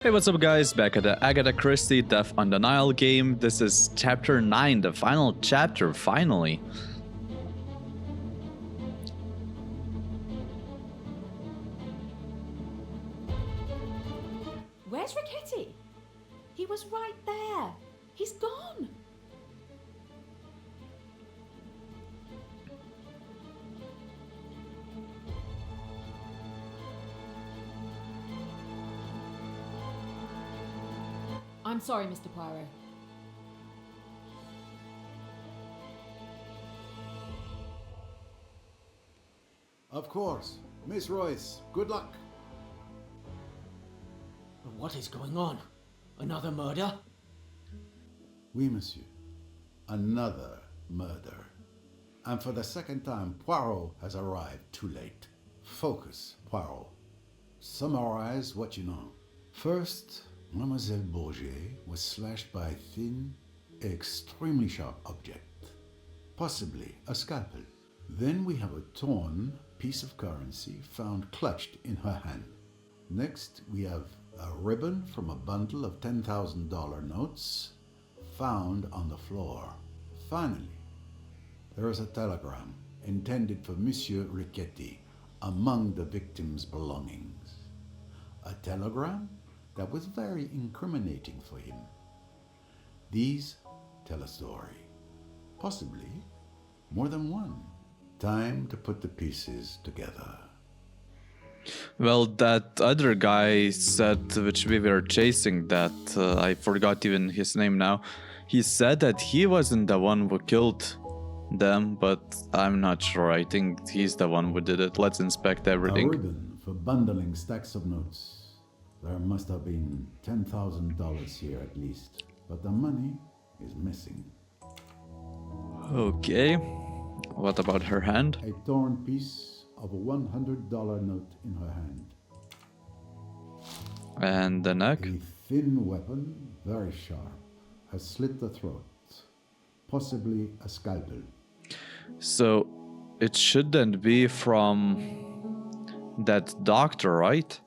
Hey, what's up guys, back at the Agatha Christie Death on the Nile game. This is chapter 9, the final chapter, finally. Where's Rickety? He was right there. He's gone. I'm sorry, Mr. Poirot. Of course. Miss Royce, good luck. What is going on? Another murder? Oui, monsieur. Another murder. And for the second time, Poirot has arrived too late. Focus, Poirot. Summarize what you know. First, Mademoiselle Bourget was slashed by a thin, extremely sharp object. Possibly a scalpel. Then we have a torn piece of currency found clutched in her hand. Next, we have a ribbon from a bundle of $10,000 notes found on the floor. Finally, there is a telegram intended for Monsieur Rickety among the victim's belongings. A telegram that was very incriminating for him. These tell a story. Possibly more than one. Time to put the pieces together. Well, that other guy said, which we were chasing, that I forgot even his name now. He said that he wasn't the one who killed them, but I'm not sure. I think he's the one who did it. Let's inspect everything. A ribbon for bundling stacks of notes. There must have been $10,000 here at least, but the money is missing. Okay. What about her hand? A torn piece of a $100 note in her hand. And the neck? A thin weapon, very sharp, has slit the throat. Possibly a scalpel. So, it shouldn't be from that doctor, right?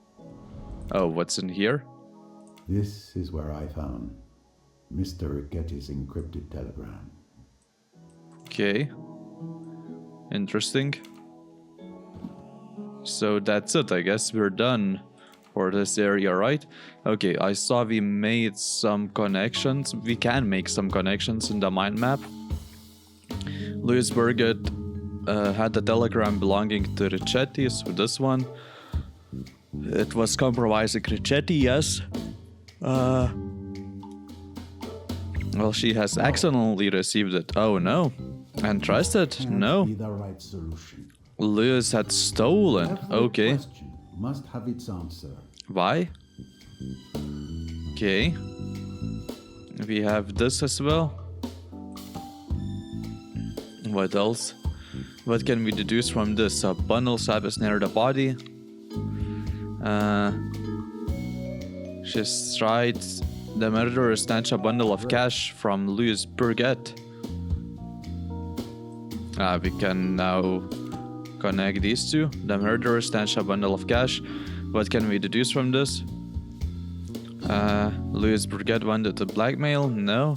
Oh, what's in here? This is where I found Mr. Rickety's encrypted telegram. Okay. Interesting. So that's it, I guess we're done for this area, right? Okay, I saw we made some connections. We can make some connections in the mind map. Louis Burgett had a telegram belonging to Richetti, so this one. It was compromising Richetti, yes. Well, she has accidentally received it. Oh no. And trusted? No. Be the right solution. Louis had stolen. Every Okay. question must have its answer. Why? Okay. We have this as well. What else? What can we deduce from this? A bundle sabbath near the body. She's tried. The murderer snatched a bundle of cash from Louis Burgett. We can now connect these two. The murderer snatched a bundle of cash. What can we deduce from this? Louis Burgett wanted to blackmail? No.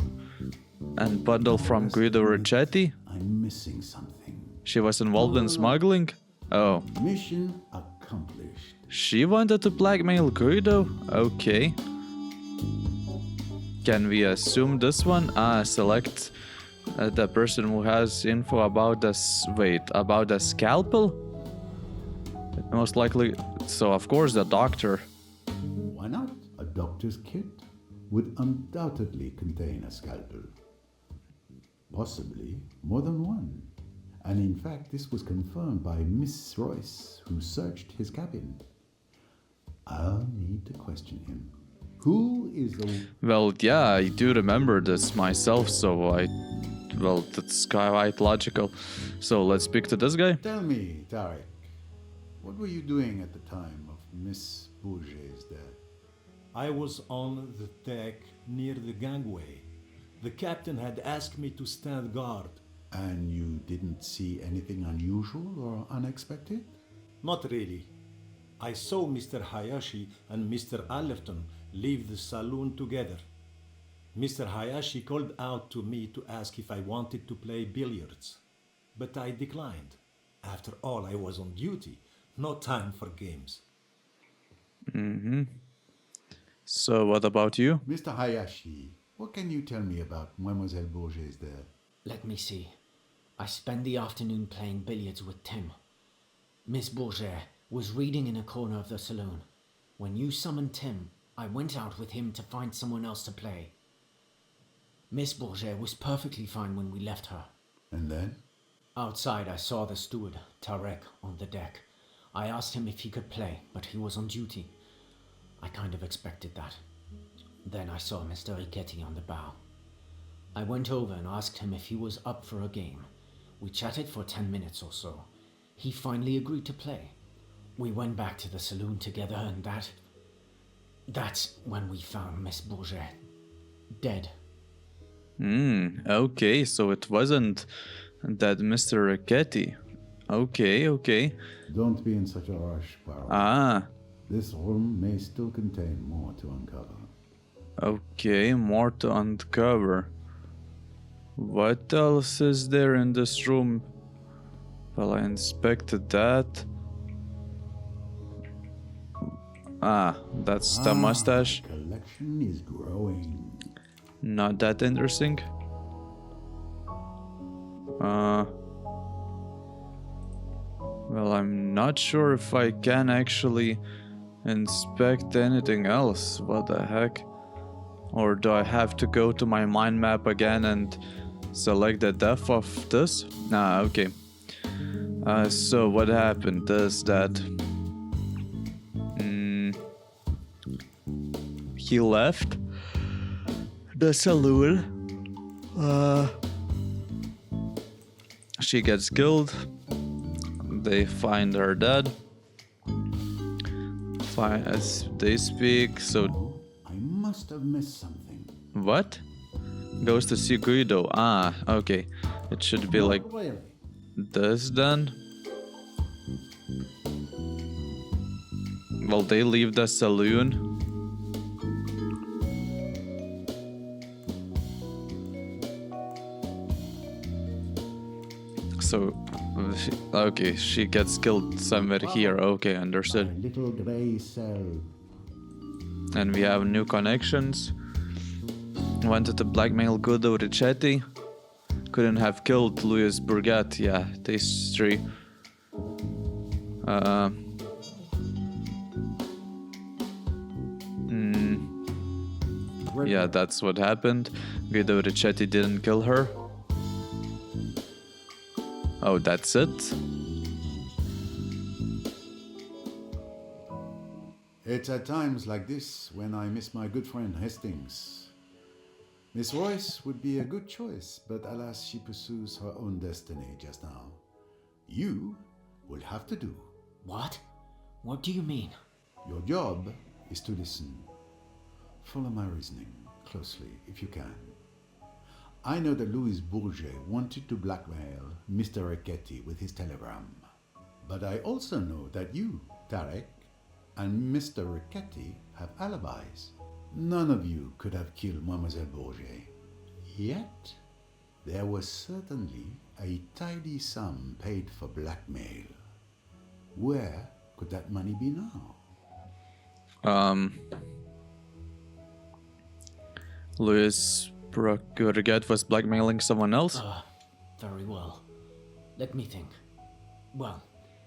And bundle from Guido Richetti? I'm missing something. She was involved in smuggling? Oh. Mission accomplished. She wanted to blackmail Guido? Okay. Can we assume this one? Select the person who has info about this. Wait, about the scalpel? Most likely. So, of course, the doctor. Why not? A doctor's kit would undoubtedly contain a scalpel. Possibly more than one. And in fact, this was confirmed by Miss Royce, who searched his cabin. I'll need to question him. Who is the... Well, yeah, I do remember this myself, so well, that's quite logical. So let's speak to this guy. Tell me, Tarek, what were you doing at the time of Miss Bourget's death? I was on the deck near the gangway. The captain had asked me to stand guard. And you didn't see anything unusual or unexpected? Not really. I saw Mr. Hayashi and Mr. Allerton leave the saloon together. Mr. Hayashi called out to me to ask if I wanted to play billiards, but I declined. After all, I was on duty, no time for games. So what about you? Mr. Hayashi, what can you tell me about Mademoiselle Bourget's there? Let me see. I spent the afternoon playing billiards with Tim. Miss Bourget was reading in a corner of the saloon. When you summoned Tim, I went out with him to find someone else to play. Miss Bourget was perfectly fine when we left her. And then? Outside, I saw the steward, Tarek, on the deck. I asked him if he could play, but he was on duty. I kind of expected that. Then I saw Mr. Riquetti on the bow. I went over and asked him if he was up for a game. We chatted for 10 minutes or so. He finally agreed to play. We went back to the saloon together and that's when we found Miss Bourget dead. Okay, so it wasn't that Mr. Riquetti. Okay. Don't be in such a rush, Poirot. Ah, This room may still contain more to uncover. okay, more to uncover. What else is there in this room? Well, I inspected that. Ah, that's the mustache. The collection is growing. Not that interesting. Well, I'm not sure if I can actually inspect anything else. What the heck? Or do I have to go to my mind map again and select the depth of this? Ah, okay. So what happened is that he left the saloon. She gets killed. They find her dead. Fine, as they speak. So I must have missed something. what? Goes to see Guido. Ah, okay. It should be like Really? this then. Well, they leave the saloon. So, okay, she gets killed somewhere here. Okay, understood. A little grey cell. And we have new connections. Wanted to blackmail Guido Richetti. Couldn't have killed Louis Bourget. Yeah, these three. Yeah, that's what happened. Guido Richetti didn't kill her. Oh, that's it? It's at times like this when I miss my good friend Hastings. Miss Royce would be a good choice, but alas, she pursues her own destiny just now. You will have to do. What? What do you mean? Your job is to listen. Follow my reasoning closely if you can. I know that Louis Bourget wanted to blackmail Mr. Riquetti with his telegram. But I also know that you, Tarek, and Mr. Riquetti have alibis. None of you could have killed Mademoiselle Bourget. Yet, there was certainly a tidy sum paid for blackmail. Where could that money be now? Louis Bourget was blackmailing someone else? Very well. Let me think. Well,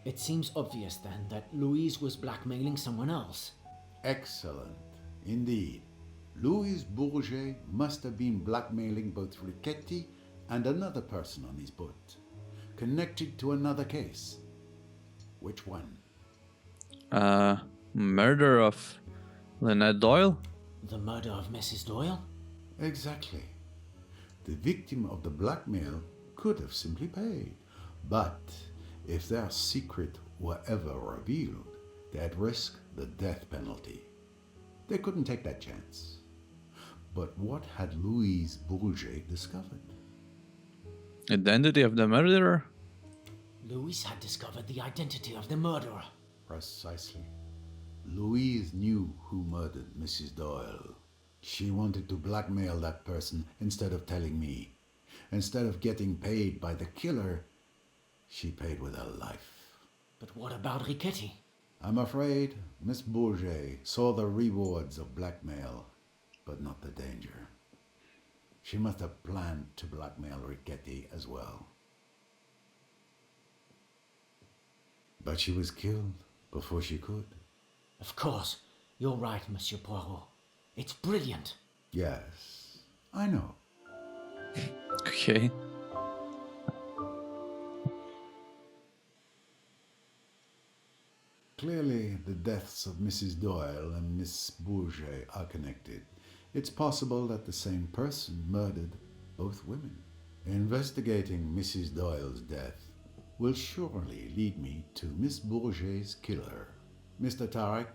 it seems obvious then that Louise was blackmailing someone else. Excellent. Indeed. Louis Bourget must have been blackmailing both Riquetti and another person on his boat, connected to another case. Which one? Murder of Linnet Doyle? The murder of Mrs. Doyle? Exactly. The victim of the blackmail could have simply paid. But if their secret were ever revealed, they'd risk the death penalty. They couldn't take that chance. But what had Louise Bourget discovered? Identity of the murderer? Louise had discovered the identity of the murderer. Precisely. Louise knew who murdered Mrs. Doyle. She wanted to blackmail that person instead of telling me. Instead of getting paid by the killer, she paid with her life. But what about Riquetti? I'm afraid Miss Bourget saw the rewards of blackmail, but not the danger. She must have planned to blackmail Riquetti as well. But she was killed before she could. Of course. You're right, Monsieur Poirot. It's brilliant. Yes, I know. Okay. Clearly, the deaths of Mrs. Doyle and Miss Bourget are connected. It's possible that the same person murdered both women. Investigating Mrs. Doyle's death will surely lead me to Miss Bourget's killer. Mr. Tarek,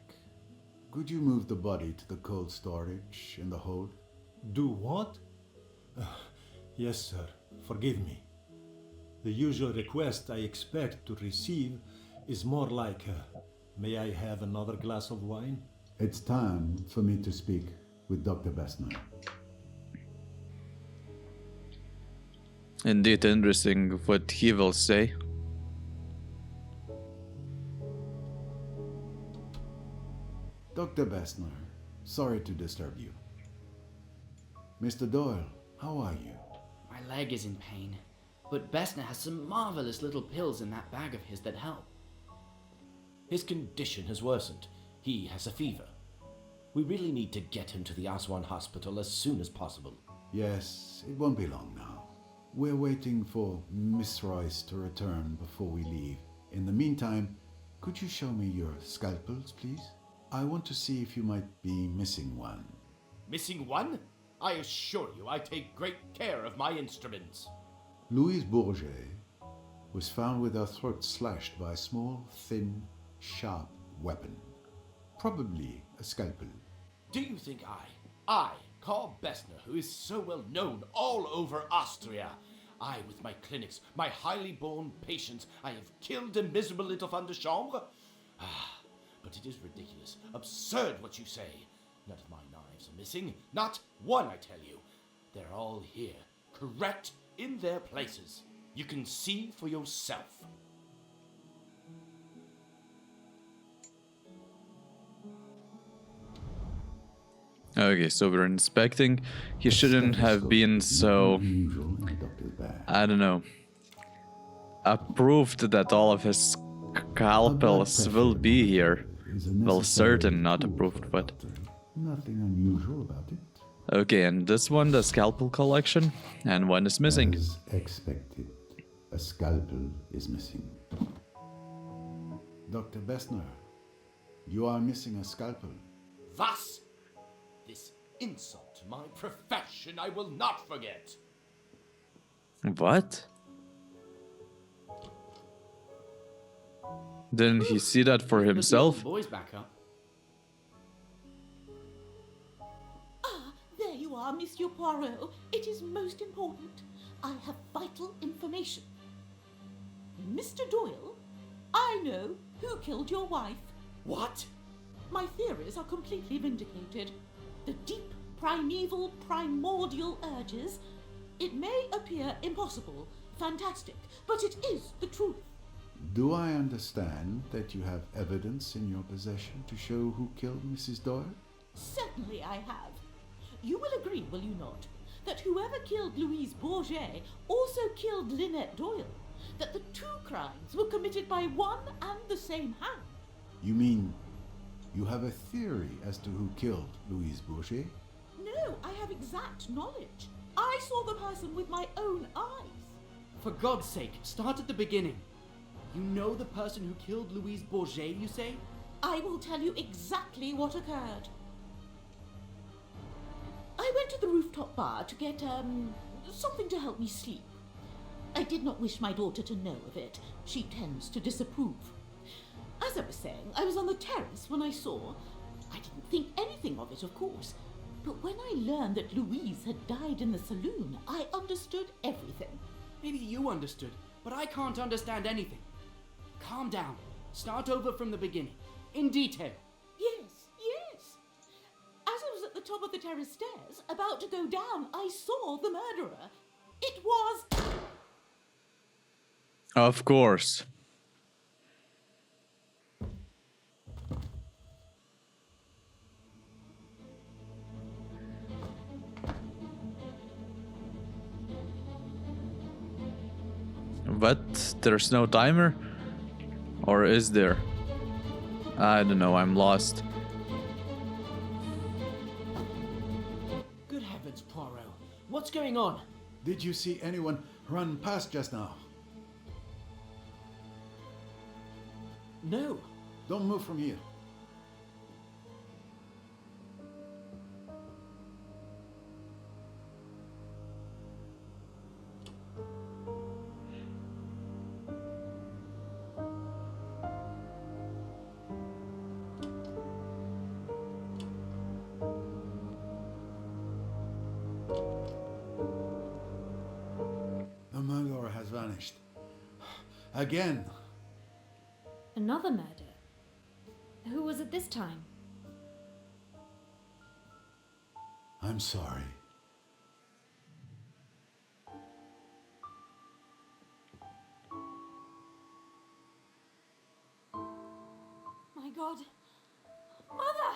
could you move the body to the cold storage in the hold? Do what? Yes, sir. Forgive me. The usual request I expect to receive is more like, may I have another glass of wine? It's time for me to speak with Dr. Bessner. Indeed, interesting what he will say. Dr. Bessner, sorry to disturb you. Mr. Doyle, how are you? My leg is in pain, but Bessner has some marvelous little pills in that bag of his that help. His condition has worsened. He has a fever. We really need to get him to the Aswan hospital as soon as possible. Yes, it won't be long now. We're waiting for Miss Royce to return before we leave. In the meantime, could you show me your scalpels, please? I want to see if you might be missing one. Missing one? I assure you I take great care of my instruments. Louise Bourget was found with her throat slashed by a small, thin, sharp weapon. Probably a scalpel. Do you think I, Carl Bessner, who is so well known all over Austria, I, with my clinics, my highly born patients, I have killed a miserable little femme de chambre? But it is ridiculous, absurd what you say. None of my knives are missing, not one, I tell you. They're all here, correct in their places. You can see for yourself. Okay, so we're inspecting. He shouldn't have been so, Unusual in a doctor's bag. I don't know, approved that all of his scalpels will be here. Is a Well, necessary certain, not tool approved, for a but... doctor. Nothing unusual about it. Okay, and this one, the scalpel collection, and one is missing. As expected, a scalpel is missing. Dr. Bessner, you are missing a scalpel. Was? This insult to my profession I will not forget. What? Didn't he see that for Put the himself? little boys back up. There you are, Monsieur Poirot. It is most important. I have vital information. Mr. Doyle, I know who killed your wife. What? My theories are completely vindicated. The deep, primeval, primordial urges. It may appear impossible, fantastic, but it is the truth. Do I understand that you have evidence in your possession to show who killed Mrs. Doyle? Certainly I have. You will agree, will you not, that whoever killed Louise Bourget also killed Linnet Doyle? That the two crimes were committed by one and the same hand? You mean you have a theory as to who killed Louise Bourget? No, I have exact knowledge. I saw the person with my own eyes. For God's sake, start at the beginning. You know the person who killed Louise Bourget, you say? I will tell you exactly what occurred. I went to the rooftop bar to get, something to help me sleep. I did not wish my daughter to know of it. She tends to disapprove. As I was saying, I was on the terrace when I saw. I didn't think anything of it, of course. But when I learned that Louise had died in the saloon, I understood everything. Maybe you understood, but I can't understand anything. Calm down. Start over from the beginning. In detail. the terrace stairs, about to go down, I saw the murderer. It was... Of course. What? There's no timer? Or is there? I don't know, I'm lost. Good heavens, Poirot. What's going on? Did you see anyone run past just now? No. Don't move from here. The murderer has vanished. Again. Another murder? Who was it this time? I'm sorry. My God. Mother!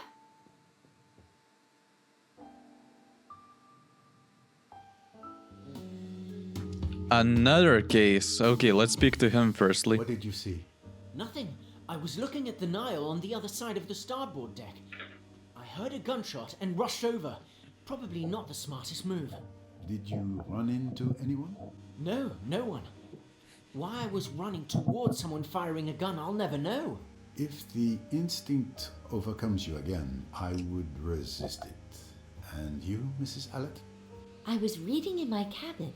Another case. Okay, let's speak to him firstly. What did you see? Nothing. I was looking at the Nile on the other side of the starboard deck. I heard a gunshot and rushed over. Probably not the smartest move. Did you run into anyone? No, no one. Why I was running towards someone firing a gun, I'll never know. If the instinct overcomes you again, I would resist it. And you, Mrs. Allett? I was reading in my cabin.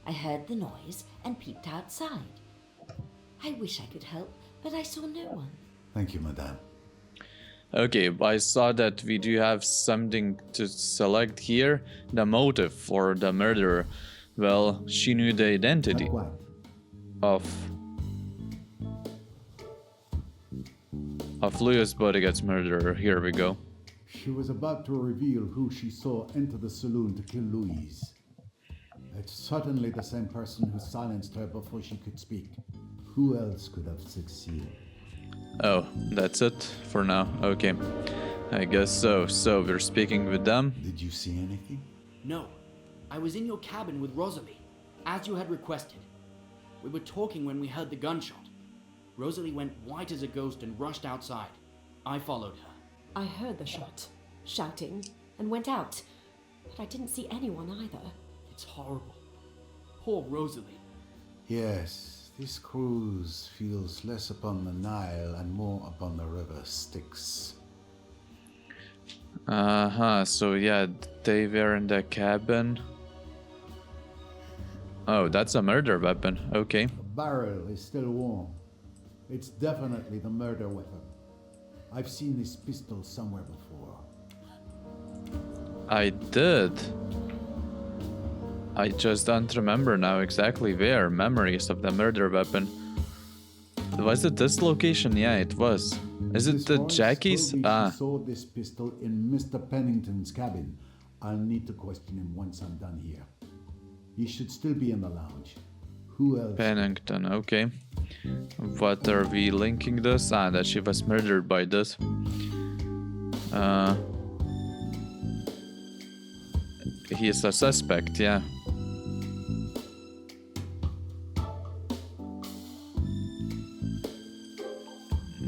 I heard the noise and peeped outside. I wish I could help, but I saw no one. Thank you, madame. Okay, I saw that we do have something to select here. The motive for the murderer. Well, she knew the identity Not quite. of Louis Bodegat's murderer. Here we go. She was about to reveal who she saw enter the saloon to kill Louise. It's certainly the same person who silenced her before she could speak. Who else could have succeeded? Oh, that's it for now. Okay, I guess so. So we're speaking with them. Did you see anything? No. I was in your cabin with Rosalie, as you had requested. We were talking when we heard the gunshot. Rosalie went white as a ghost and rushed outside. I followed her. I heard the shot, shouting, and went out. But I didn't see anyone either. It's horrible. Poor Rosalie. Yes, this cruise feels less upon the Nile and more upon the river Styx. So yeah, they were in the cabin. Oh, that's a murder weapon. Okay. The barrel is still warm. It's definitely the murder weapon. I've seen this pistol somewhere before. I did. I just don't remember now exactly where. Memories of the murder weapon. Was it this location? Yeah, it was. Is it Miss the Royce Jackie's? told me Ah, she saw this pistol in Mr. Pennington's cabin. I'll need to question him once I'm done here. He should still be in the lounge. Who else? Pennington. Okay. What are we linking this? Ah, that she was murdered by this. He is a suspect, yeah.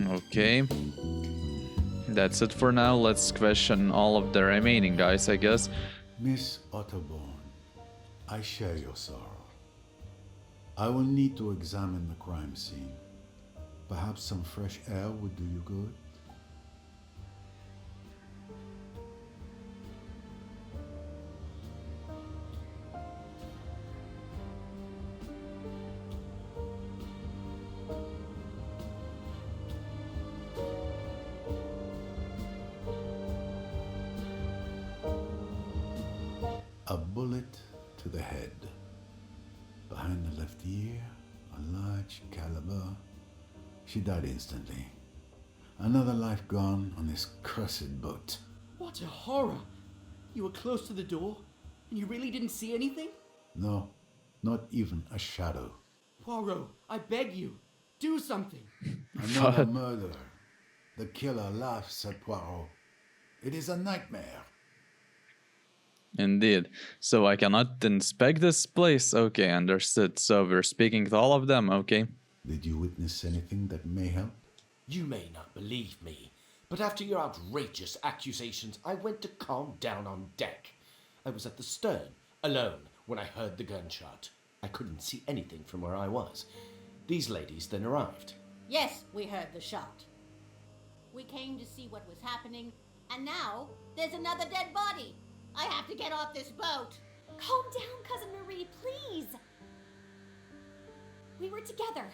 Okay. That's it for now. Let's question all of the remaining guys, I guess. Miss Otterborn, I share your sorrow. I will need to examine the crime scene. Perhaps some fresh air would do you good. A bullet to the head. Behind the left ear, a large caliber. She died instantly. Another life gone on this cursed boat. What a horror! You were close to the door, and you really didn't see anything? No, not even a shadow. Poirot, I beg you, do something. Another murder. The killer laughs at Poirot. It is a nightmare. Indeed. So I cannot inspect this place? Okay, understood. So we're speaking to all of them, okay? Did you witness anything that may help? You may not believe me, but after your outrageous accusations, I went to calm down on deck. I was at the stern, alone, when I heard the gunshot. I couldn't see anything from where I was. These ladies then arrived. Yes, we heard the shot. We came to see what was happening, and now there's another dead body. I have to get off this boat. Calm down, Cousin Marie, please. We were together,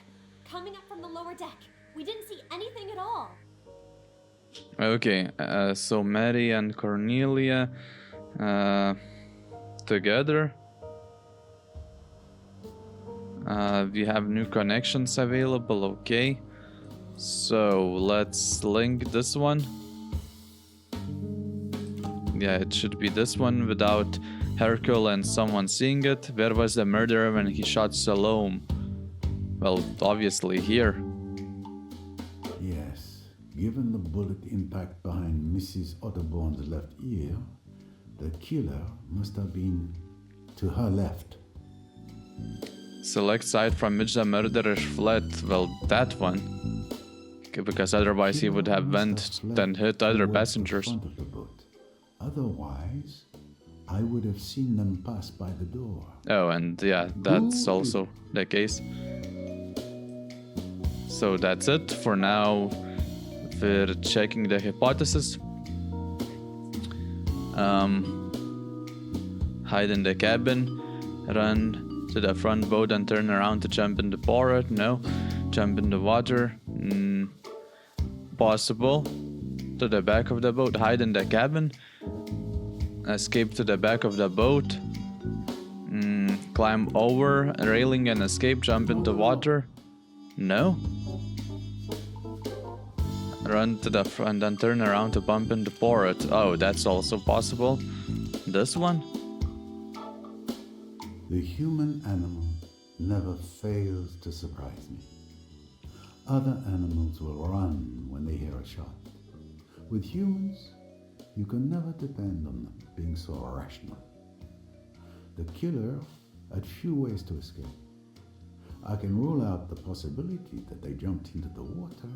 coming up from the lower deck. We didn't see anything at all. Okay, so Mary and Cornelia together. We have new connections available, okay. So let's link this one. Yeah, it should be this one without Hercule and someone seeing it. Where was the murderer when he shot Salome? Well, obviously here. Yes. Given the bullet impact behind Mrs. Otterborn's left ear, the killer must have been to her left. Select side from which the murderer fled. Well, that one. Okay, because otherwise he would have went and hit other passengers. Otherwise, I would have seen them pass by the door. Oh, and yeah, that's also the case. So that's it for now. We're checking the hypothesis. Hide in the cabin, run to the front boat and turn around to jump in the Poirot. No, jump in the water. Possible. To the back of the boat, hide in the cabin. Escape to the back of the boat. Climb over a railing and escape, jump into water. No. Run to the front and turn around to bump into Poirot. Oh, that's also possible. This one? The human animal never fails to surprise me. Other animals will run when they hear a shot. With humans, you can never depend on them being so irrational. The killer had few ways to escape. I can rule out the possibility that they jumped into the water.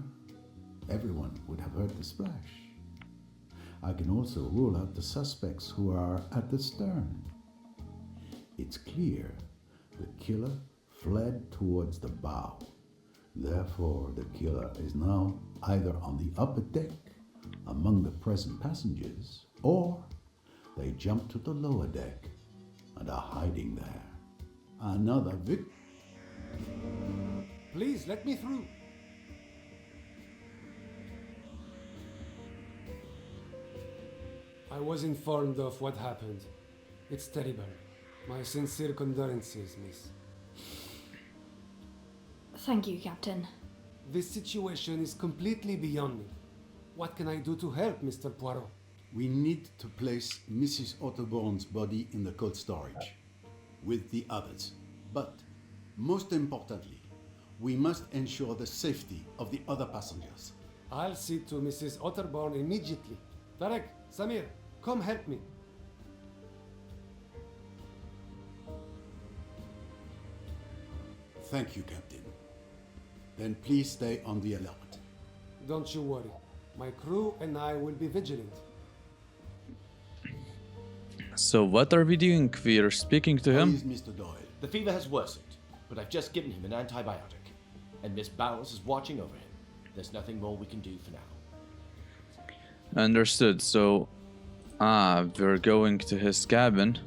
Everyone would have heard the splash. I can also rule out the suspects who are at the stern. It's clear the killer fled towards the bow. Therefore, the killer is now either on the upper deck among the present passengers, or they jumped to the lower deck and are hiding there. Another victim. Please, let me through. I was informed of what happened. It's terrible. My sincere condolences, miss. Thank you, Captain. This situation is completely beyond me. What can I do to help, Mr. Poirot? We need to place Mrs. Otterborn's body in the cold storage with the others. But most importantly, we must ensure the safety of the other passengers. I'll see to Mrs. Otterborn immediately. Tarek, Samir, come help me. Thank you, Captain. Then please stay on the alert. Don't you worry. My crew and I will be vigilant. So what are we doing? We are speaking to him? Please, Mr. Doyle. The fever has worsened, but I've just given him an antibiotic, and Miss Bowers is watching over him. There's nothing more we can do for now. Understood. So, we're going to his cabin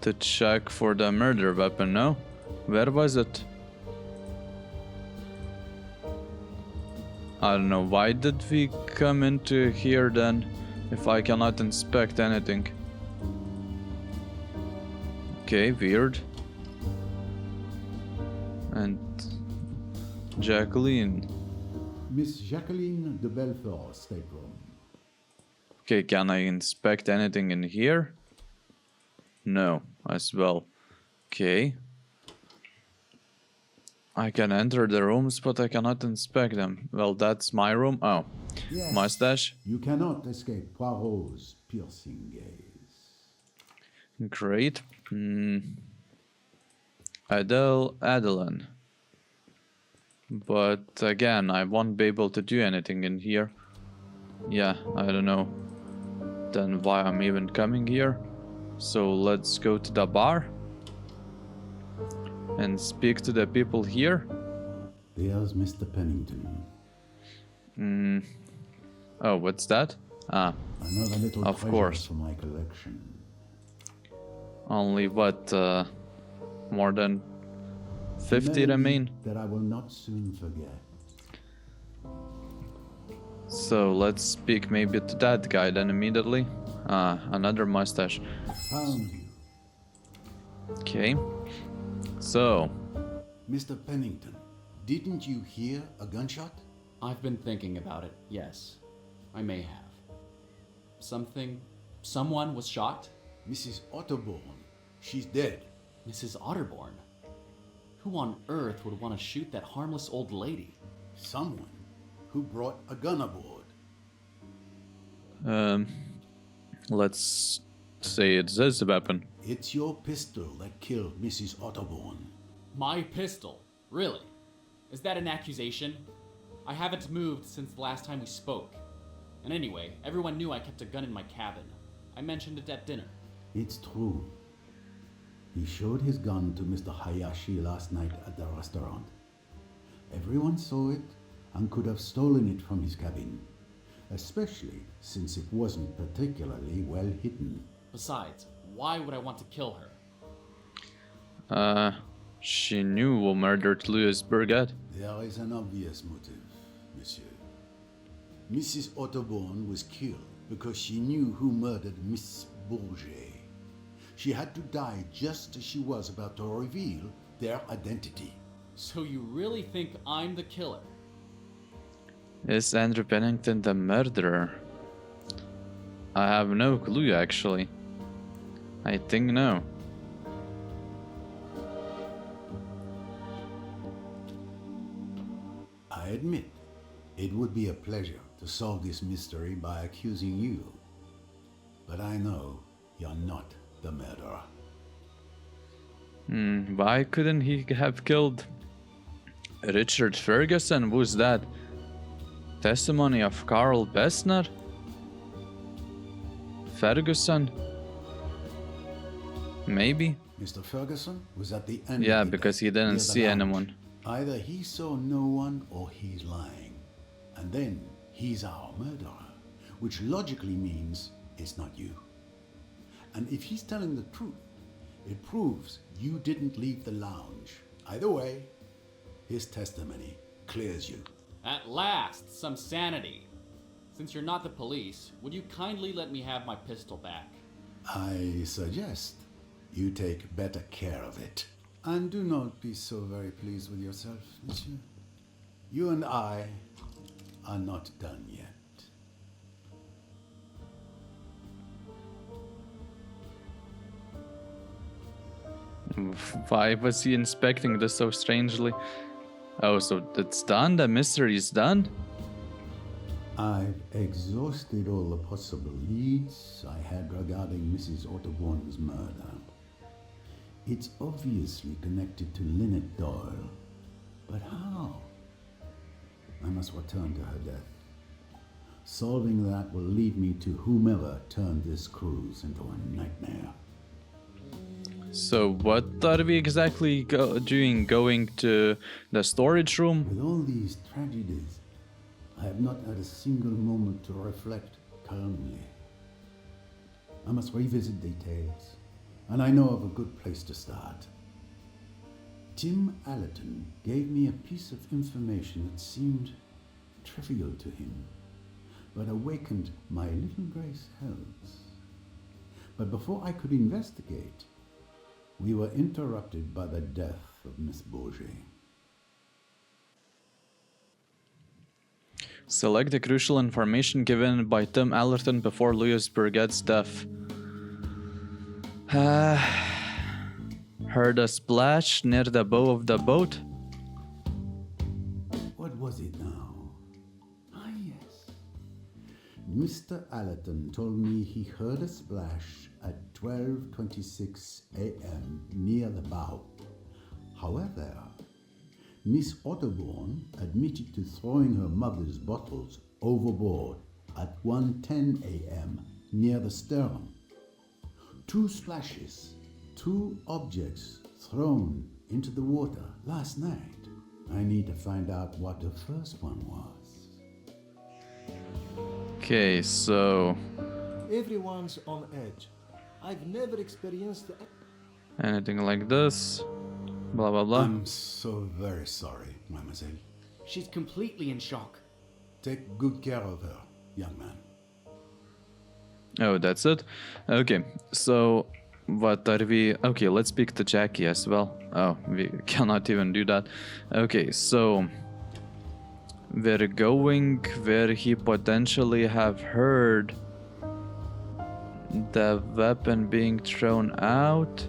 to check for the murder weapon, no? Where was it? I don't know. Why did we come into here then, if I cannot inspect anything? Okay, weird. And Jacqueline. Miss Jacqueline de Belfort, stateroom. Okay, can I inspect anything in here? No, as well. Okay. I can enter the rooms, but I cannot inspect them. Well, that's my room. Oh, Yes, my stash. you cannot escape Poirot's piercing gaze. Great. Adeline. But again, I won't be able to do anything in here. Yeah, I don't know. Then why I'm even coming here. So let's go to the bar and speak to the people here. There's Mr. Pennington. Oh, what's that? Ah, Another little of treasure course. for my collection. Only what, more than 50 Maybe remain? that I will not soon forget. So let's speak maybe to that guy then immediately. Ah, another mustache. Found you. Okay. So, Mr. Pennington, didn't you hear a gunshot? I've been thinking about it, yes. I may have. Someone was shot? Mrs. Otterborn. She's dead. Mrs. Otterborn? Who on earth would want to shoot that harmless old lady? Someone who brought a gun aboard. let's say it's this weapon. It's your pistol that killed Mrs. Otterborn. My pistol? Really? Is that an accusation? I haven't moved since the last time we spoke. And anyway, everyone knew I kept a gun in my cabin. I mentioned it at dinner. It's true. He showed his gun to Mr. Hayashi last night at the restaurant. Everyone saw it and could have stolen it from his cabin, especially since it wasn't particularly well hidden. Besides, why would I want to kill her? She knew who murdered Louis Burgett. There is an obvious motive, monsieur. Mrs. Otterborn was killed because she knew who murdered Miss Bourget. She had to die just as she was about to reveal their identity. So you really think I'm the killer? Is Andrew Pennington the murderer? I have no clue, actually. I think no. I admit, it would be a pleasure to solve this mystery by accusing you. But I know you're not the murderer. Why couldn't he have killed Richard Ferguson? Who's that? Testimony of Carl Bessner? Ferguson? Maybe? Mr. Ferguson was at the end Yeah, of the because day, he didn't near the see lounge. anyone. Either he saw no one or he's lying. And then he's our murderer, which logically means it's not you. And if he's telling the truth, it proves you didn't leave the lounge. Either way, his testimony clears you. At last, some sanity. Since you're not the police, would you kindly let me have my pistol back? I suggest you take better care of it. And do not be so very pleased with yourself, monsieur. You and I are not done yet. Why was he inspecting this so strangely? Oh, so it's done? The mystery is done? I've exhausted all the possible leads I had regarding Mrs. Otterborn's murder. It's obviously connected to Linnet Doyle. But how? I must return to her death. Solving that will lead me to whomever turned this cruise into a nightmare. So what are we exactly doing? Going to the storage room? With all these tragedies, I have not had a single moment to reflect calmly. I must revisit details, and I know of a good place to start. Tim Allerton gave me a piece of information that seemed trivial to him, but awakened my little grey cells. But before I could investigate, we were interrupted by the death of Miss Bourget. Select the crucial information given by Tim Allerton before Louis Burget's death. Heard a splash near the bow of the boat. What was it now? Ah, yes. Mr. Allerton told me he heard a splash at 12:26 a.m. near the bow. However, Miss Otterbourne admitted to throwing her mother's bottles overboard at 1:10 a.m. near the stern. 2 splashes, 2 objects thrown into the water last night. I need to find out what the first one was. Okay, so Everyone's on edge. I've never experienced anything like this. Blah blah blah. I'm so very sorry, mademoiselle. She's completely in shock. Take good care of her, young man. Oh, that's it? Okay, so what are we... Okay, let's pick the Jackie as well. Oh, we cannot even do that. Okay, so we're going where he potentially have heard the weapon being thrown out.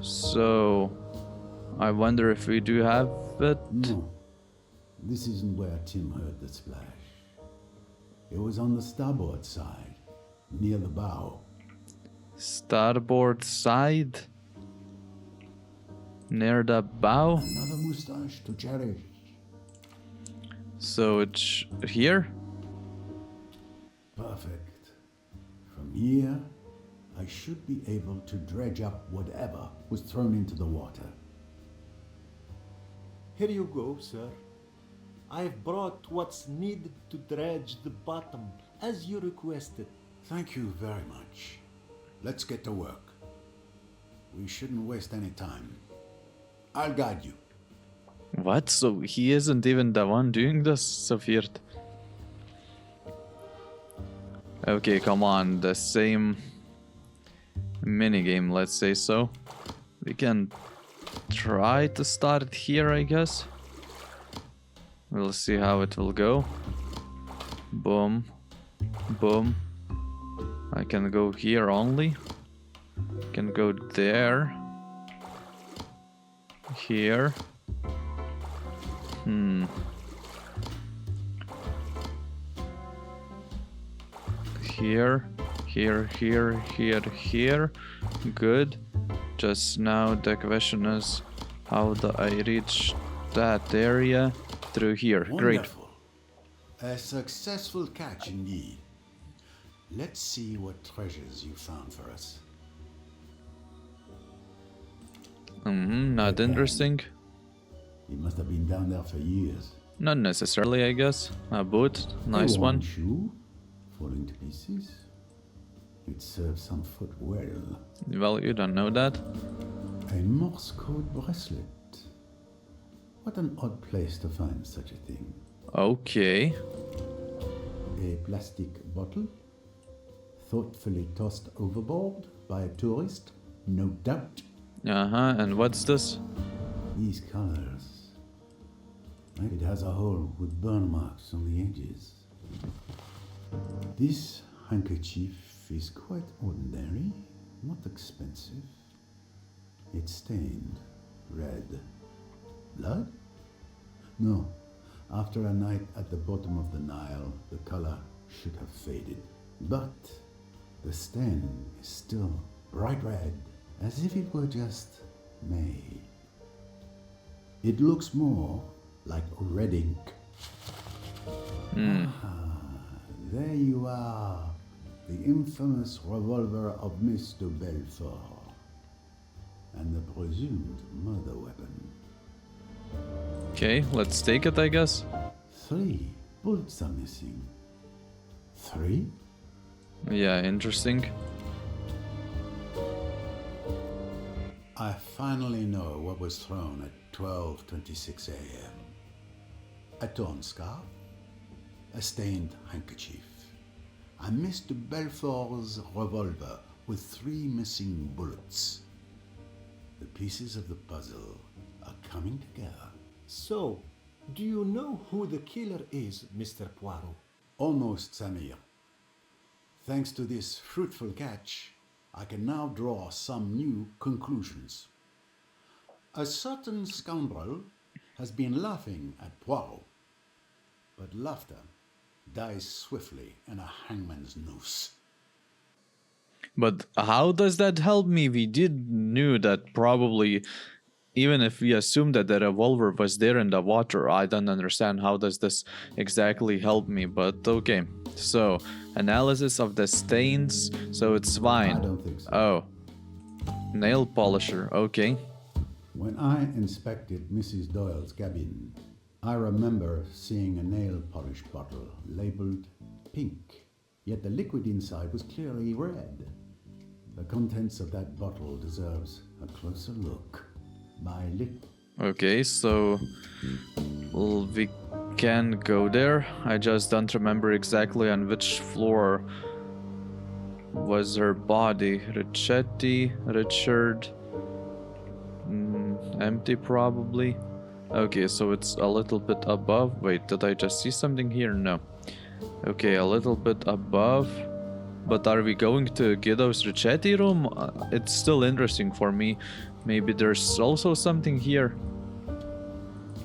So I wonder if we do have it. No, this isn't where Tim heard the splash. It was on the starboard side, near the bow. Starboard side? Near the bow? Another moustache to cherish. So it's here? Perfect. From here, I should be able to dredge up whatever was thrown into the water. Here you go, sir. I've brought what's needed to dredge the bottom, as you requested. Thank you very much. Let's get to work. We shouldn't waste any time. I'll guide you. What? So he isn't even the one doing this? So weird. Okay, come on. The same minigame, let's say so. We can try to start here, I guess. We'll see how it will go. Boom. Boom. I can go here only. Can go there. Here. Here. Here, here, here, here. Good. Just now the question is, how do I reach that area? Through here. Great. Wonderful. A successful catch indeed. Let's see what treasures you found for us. Not interesting. He must have been down there for years. Not necessarily, I guess. A boot. Nice A one. worn shoe, falling to pieces. It serves some foot well. Well, you don't know that. A Morse code bracelet. What an odd place to find such a thing. Okay. A plastic bottle, thoughtfully tossed overboard by a tourist, no doubt. And what's this? These colors. It has a hole with burn marks on the edges. This handkerchief is quite ordinary, not expensive. It's stained red. Blood? No. After a night at the bottom of the Nile, the color should have faded. But the stain is still bright red, as if it were just made. It looks more like red ink. There you are, the infamous revolver of Mr. Belfort, and the presumed murder weapon. Okay, let's take it, I guess. 3 bullets are missing. 3? Yeah, interesting. I finally know what was thrown at 12:26 a.m. A torn scarf, a stained handkerchief, and Mr. Belfort's revolver with 3 missing bullets. The pieces of the puzzle are coming together. So, Do you know who the killer is, Mr. Poirot? Almost, Samir. Thanks to this fruitful catch, I can now draw some new conclusions. A certain scoundrel has been laughing at Poirot, but laughter dies swiftly in a hangman's noose. But how does that help me? We did knew that probably, even if we assume that the revolver was there in the water, I don't understand how does this exactly help me, but okay. So, analysis of the stains, so it's fine. I don't think so. Oh. Nail polisher, okay. When I inspected Mrs. Doyle's cabin, I remember seeing a nail polish bottle labeled pink, yet the liquid inside was clearly red. The contents of that bottle deserves a closer look. My lip. Okay, so we can go there. I just don't remember exactly on which floor was her body. Richard. Empty probably. Okay, so it's a little bit above. Wait, did I just see something here? No. Okay, a little bit above. But are we going to Guido's Ricchetti room? It's still interesting for me. Maybe there's also something here.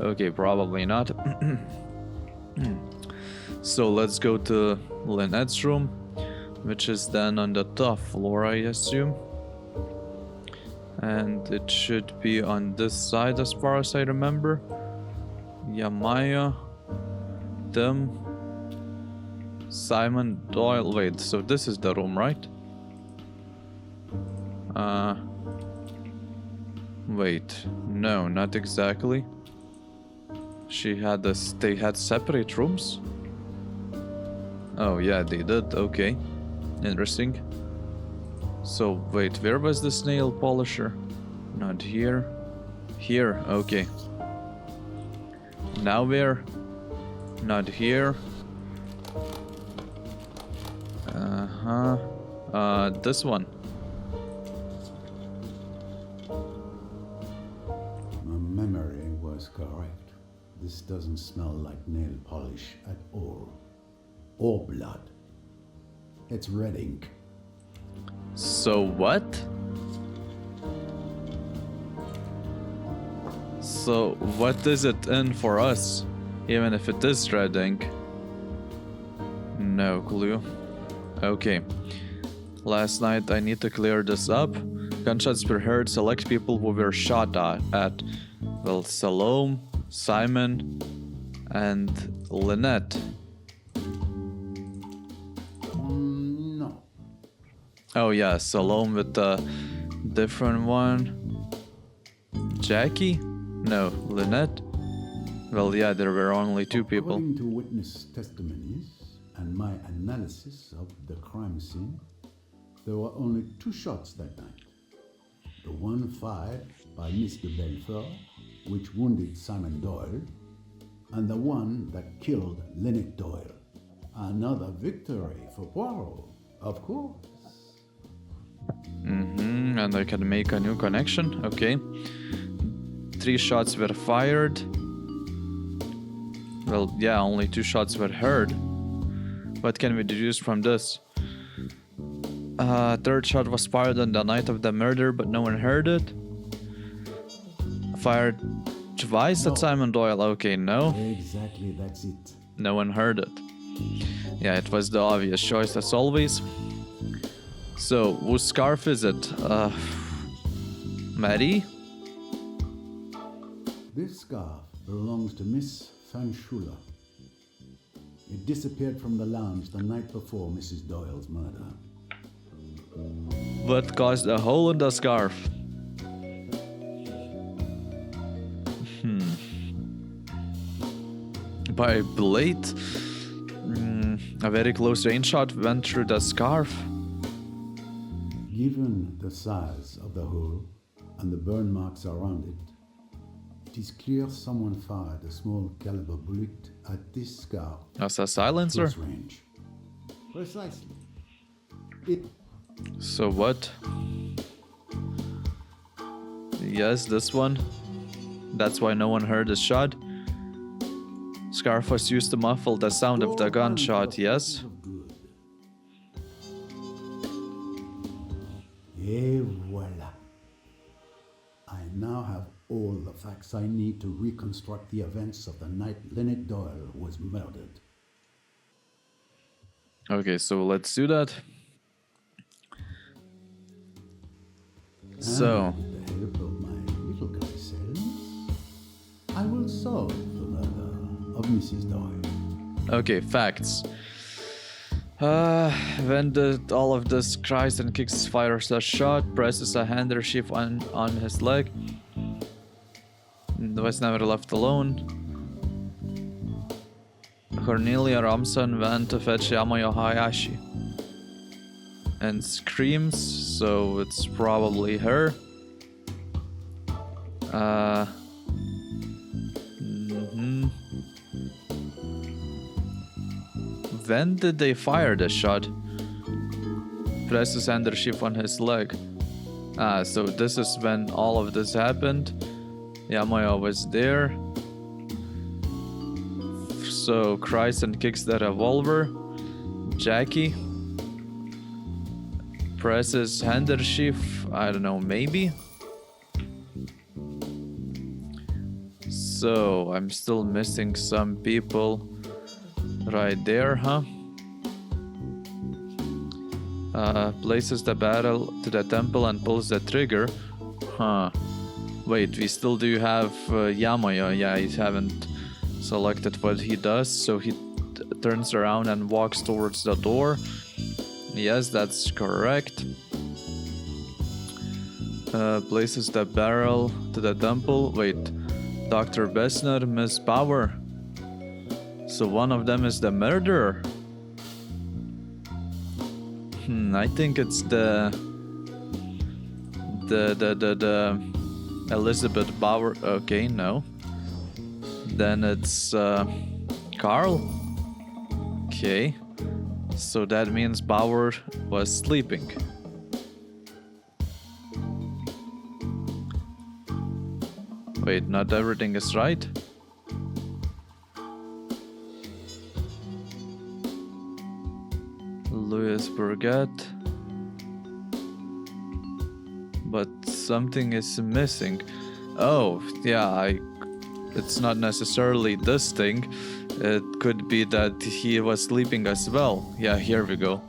Okay, probably not. So let's go to Linnet's room, which is then on the top floor, I assume. And it should be on this side as far as I remember. Yamaya, Tim, Simon Doyle. Wait, so this is the room, right? Wait, no, not exactly. She had this. They had separate rooms? Oh, yeah, they did. Okay. Interesting. So, wait, where was this nail polisher? Not here. Here, okay. Now where? Not here. This one. My memory was correct. This doesn't smell like nail polish at all. Or blood. It's red ink. So what? So what is it in for us? Even if it is red ink? No clue. Okay. Last night I need to clear this up. Gunshots were heard. Select people who were shot at. Well, Salome, Simon, and Linnet. No. Oh yeah, Salome with the different one. Jackie? No, Linnet? Well, yeah, there were only two people. According to witness testimonies and my analysis of the crime scene, there were only two shots that night. The one fired by Miss de Belfort, which wounded Simon Doyle, and the one that killed Linnet Doyle. Another victory for Poirot, of course. And I can make a new connection. Okay. 3 shots were fired. Well, yeah, only 2 shots were heard. What can we deduce from this? Third shot was fired on the night of the murder, but no one heard it. Fired twice at Simon Doyle. Okay, no. Exactly, that's it. No one heard it. Yeah, it was the obvious choice as always. So, whose scarf is it? Maddie? This scarf belongs to Miss Fanchula. It disappeared from the lounge the night before Mrs. Doyle's murder. What caused a hole in the scarf? By blade? A very close range shot went through the scarf. Given the size of the hole and the burn marks around it, it is clear someone fired a small caliber bullet at this scarf. As a silencer? Close range. Precisely. It. So what? Yes, this one. That's why no one heard the shot. Scarf was used to muffle the sound of the gunshot, yes? Et voila. I now have all the facts I need to reconstruct the events of the night Linnet Doyle was murdered. Okay, so let's do that. So, And with the help of my little glycels, I will solve the murder of Mrs. Doyle. okay, facts. When all of this cries and kicks, fires a shot, presses a handkerchief on his leg. Was never left alone. Cornelia Ramson went to fetch Yamayo Hayashi. And screams, so it's probably her. When did they fire the shot? Presses handkerchief on his leg. So this is when all of this happened. Yamayo was there. So cries and kicks the revolver. Jackie presses handkerchief. I don't know, maybe. So I'm still missing some people right there, huh? Places the barrel to the temple and pulls the trigger. Huh. Wait, we still do have Yamayo. Yeah, I haven't selected what he does, so he turns around and walks towards the door. Yes, that's correct. Places the barrel to the temple. Wait, Dr. Bessner, Miss Bauer. So one of them is the murderer. I think it's the Elizabeth Bauer. Okay, no. Then it's Carl. Okay. So that means Bauer was sleeping. Wait, not everything is right? Louis Burgett. But something is missing. Oh, yeah, it's not necessarily this thing. It could be that he was sleeping as well. Yeah, here we go.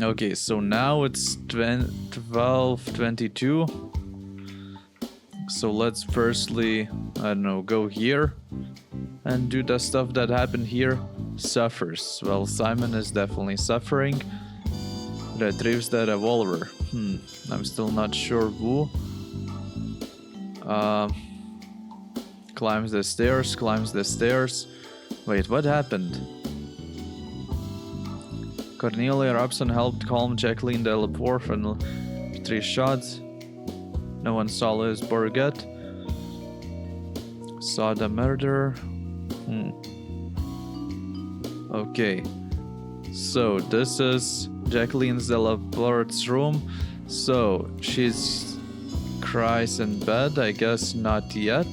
Okay, so now it's 12:22. So let's firstly, I don't know, go here and do the stuff that happened here. Suffers. Well, Simon is definitely suffering. Retrieves the revolver. I'm still not sure who. Climbs the stairs. Wait, what happened? Cornelia Robson helped calm Jacqueline Delaporte from 3 shots. No one saw Louis Burgett. Saw the murderer. Okay. So this is Jacqueline Delaporte's room. So she's cries in bed. I guess not yet.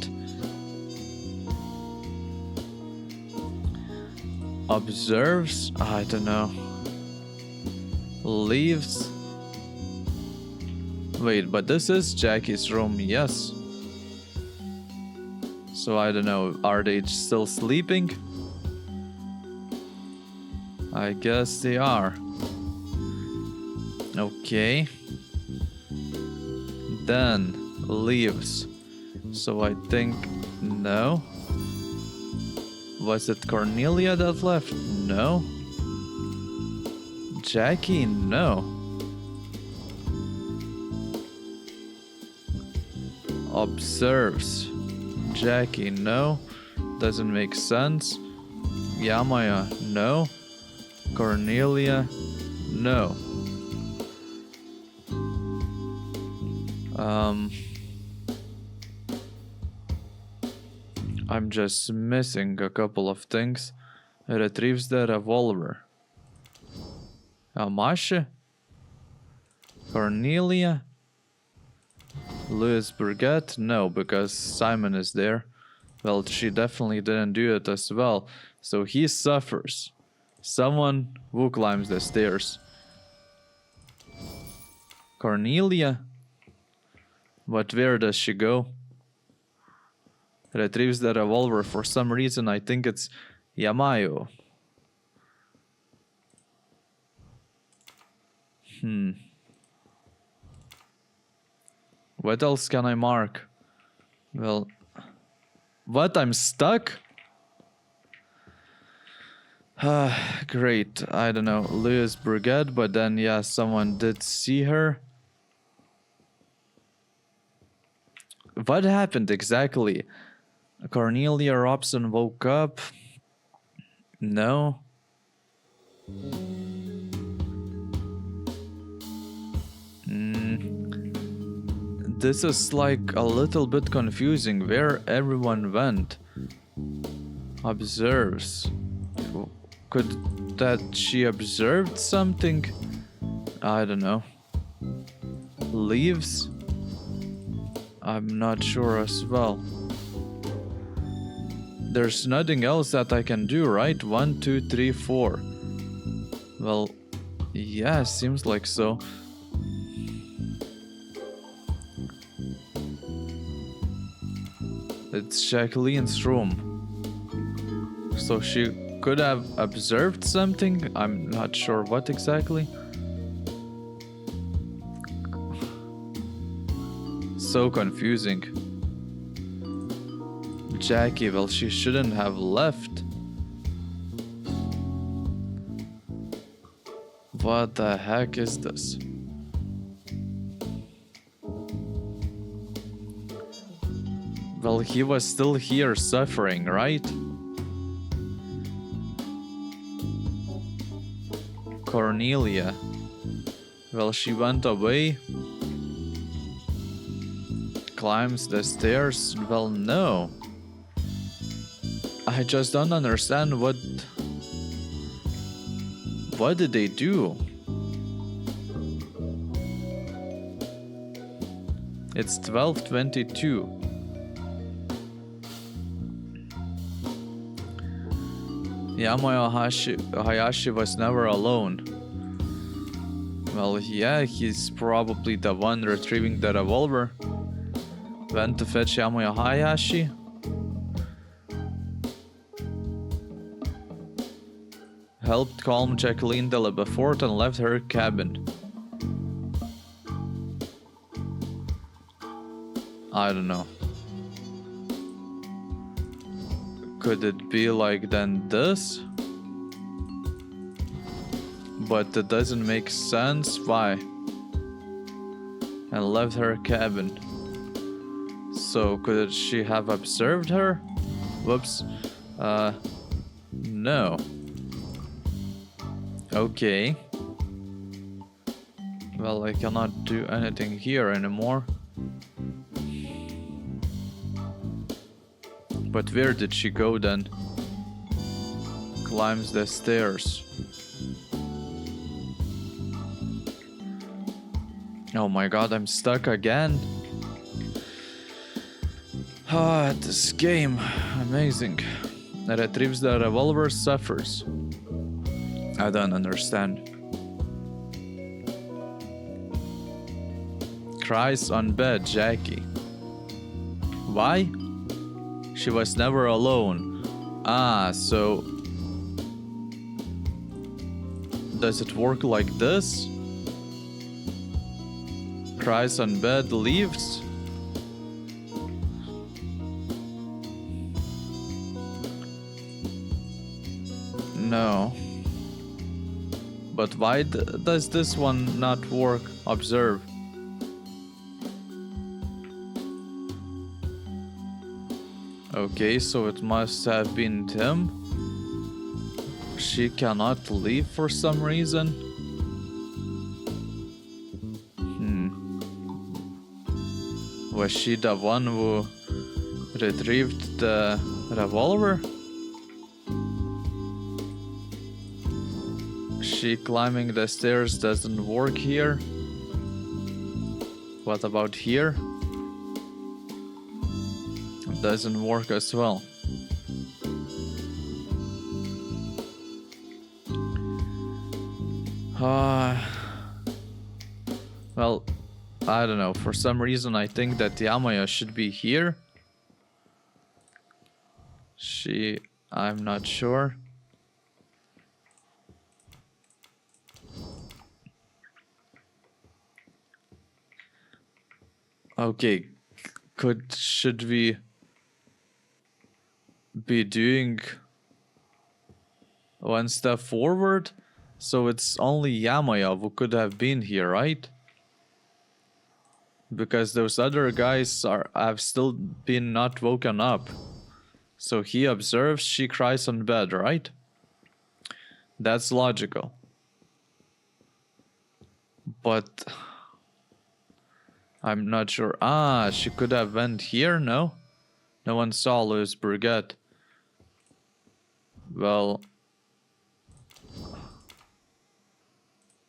Observes. I don't know. Leaves. Wait, but this is Jackie's room, yes. So I don't know, are they still sleeping? I guess they are. Okay. Then leaves. So I think no. Was it Cornelia that left? No. Jackie? No. Observes. Jackie? No. Doesn't make sense. Yamaya? No. Cornelia? No. I'm just missing a couple of things. Retrieves the revolver. Amasha? Cornelia? Louis Burgett? No, because Simon is there. Well, she definitely didn't do it as well. So he suffers. Someone who climbs the stairs. Cornelia? But where does she go? Retrieves the revolver. For some reason, I think it's Yamayo. What else can I mark? Well... What? I'm stuck? Great. I don't know. Louis Brigade, but then, yeah, someone did see her. What happened exactly? Cornelia Robson woke up? No. This is like a little bit confusing where everyone went. Observes. Could that she observed something? I don't know. Leaves? I'm not sure as well. There's nothing else that I can do, right? 1, 2, 3, 4. Well, yeah, seems like so. It's Jacqueline's room. So she could have observed something? I'm not sure what exactly. So confusing. Jackie, well, she shouldn't have left. What the heck is this? Well, he was still here suffering, right? Cornelia. Well, she went away. Climbs the stairs. Well, no. I just don't understand what did they do? It's 12:22. Yamayo Hayashi was never alone. Well, yeah, he's probably the one retrieving the revolver. Went to fetch Yamayo Hayashi. Helped calm Jacqueline de la Beaufort and left her cabin. I don't know. Could it be like then this? But it doesn't make sense. Why? And left her cabin. So could she have observed her? Whoops. No. Okay. Well, I cannot do anything here anymore. But where did she go then? Climbs the stairs. Oh my god, I'm stuck again. Ah, this game. Amazing. Retrieves the revolver, suffers. I don't understand. Cries on bed, Jackie. Why? She was never alone. Ah, so... Does it work like this? Cries on bed, leaves? No. But why does this one not work? Observe. Okay, so it must have been Tim. She cannot leave for some reason. Was she the one who retrieved the revolver? She climbing the stairs doesn't work here. What about here? doesn't work as well. Well, I don't know. For some reason, I think that Yamaya should be here. I'm not sure. Okay, should we be doing one step forward? So it's only Yamaya who could have been here, right? Because those other guys have still been not woken up. So he observes, she cries on bed, right? That's logical. But I'm not sure. She could have went here, no? No one saw Louis Burgett. Well,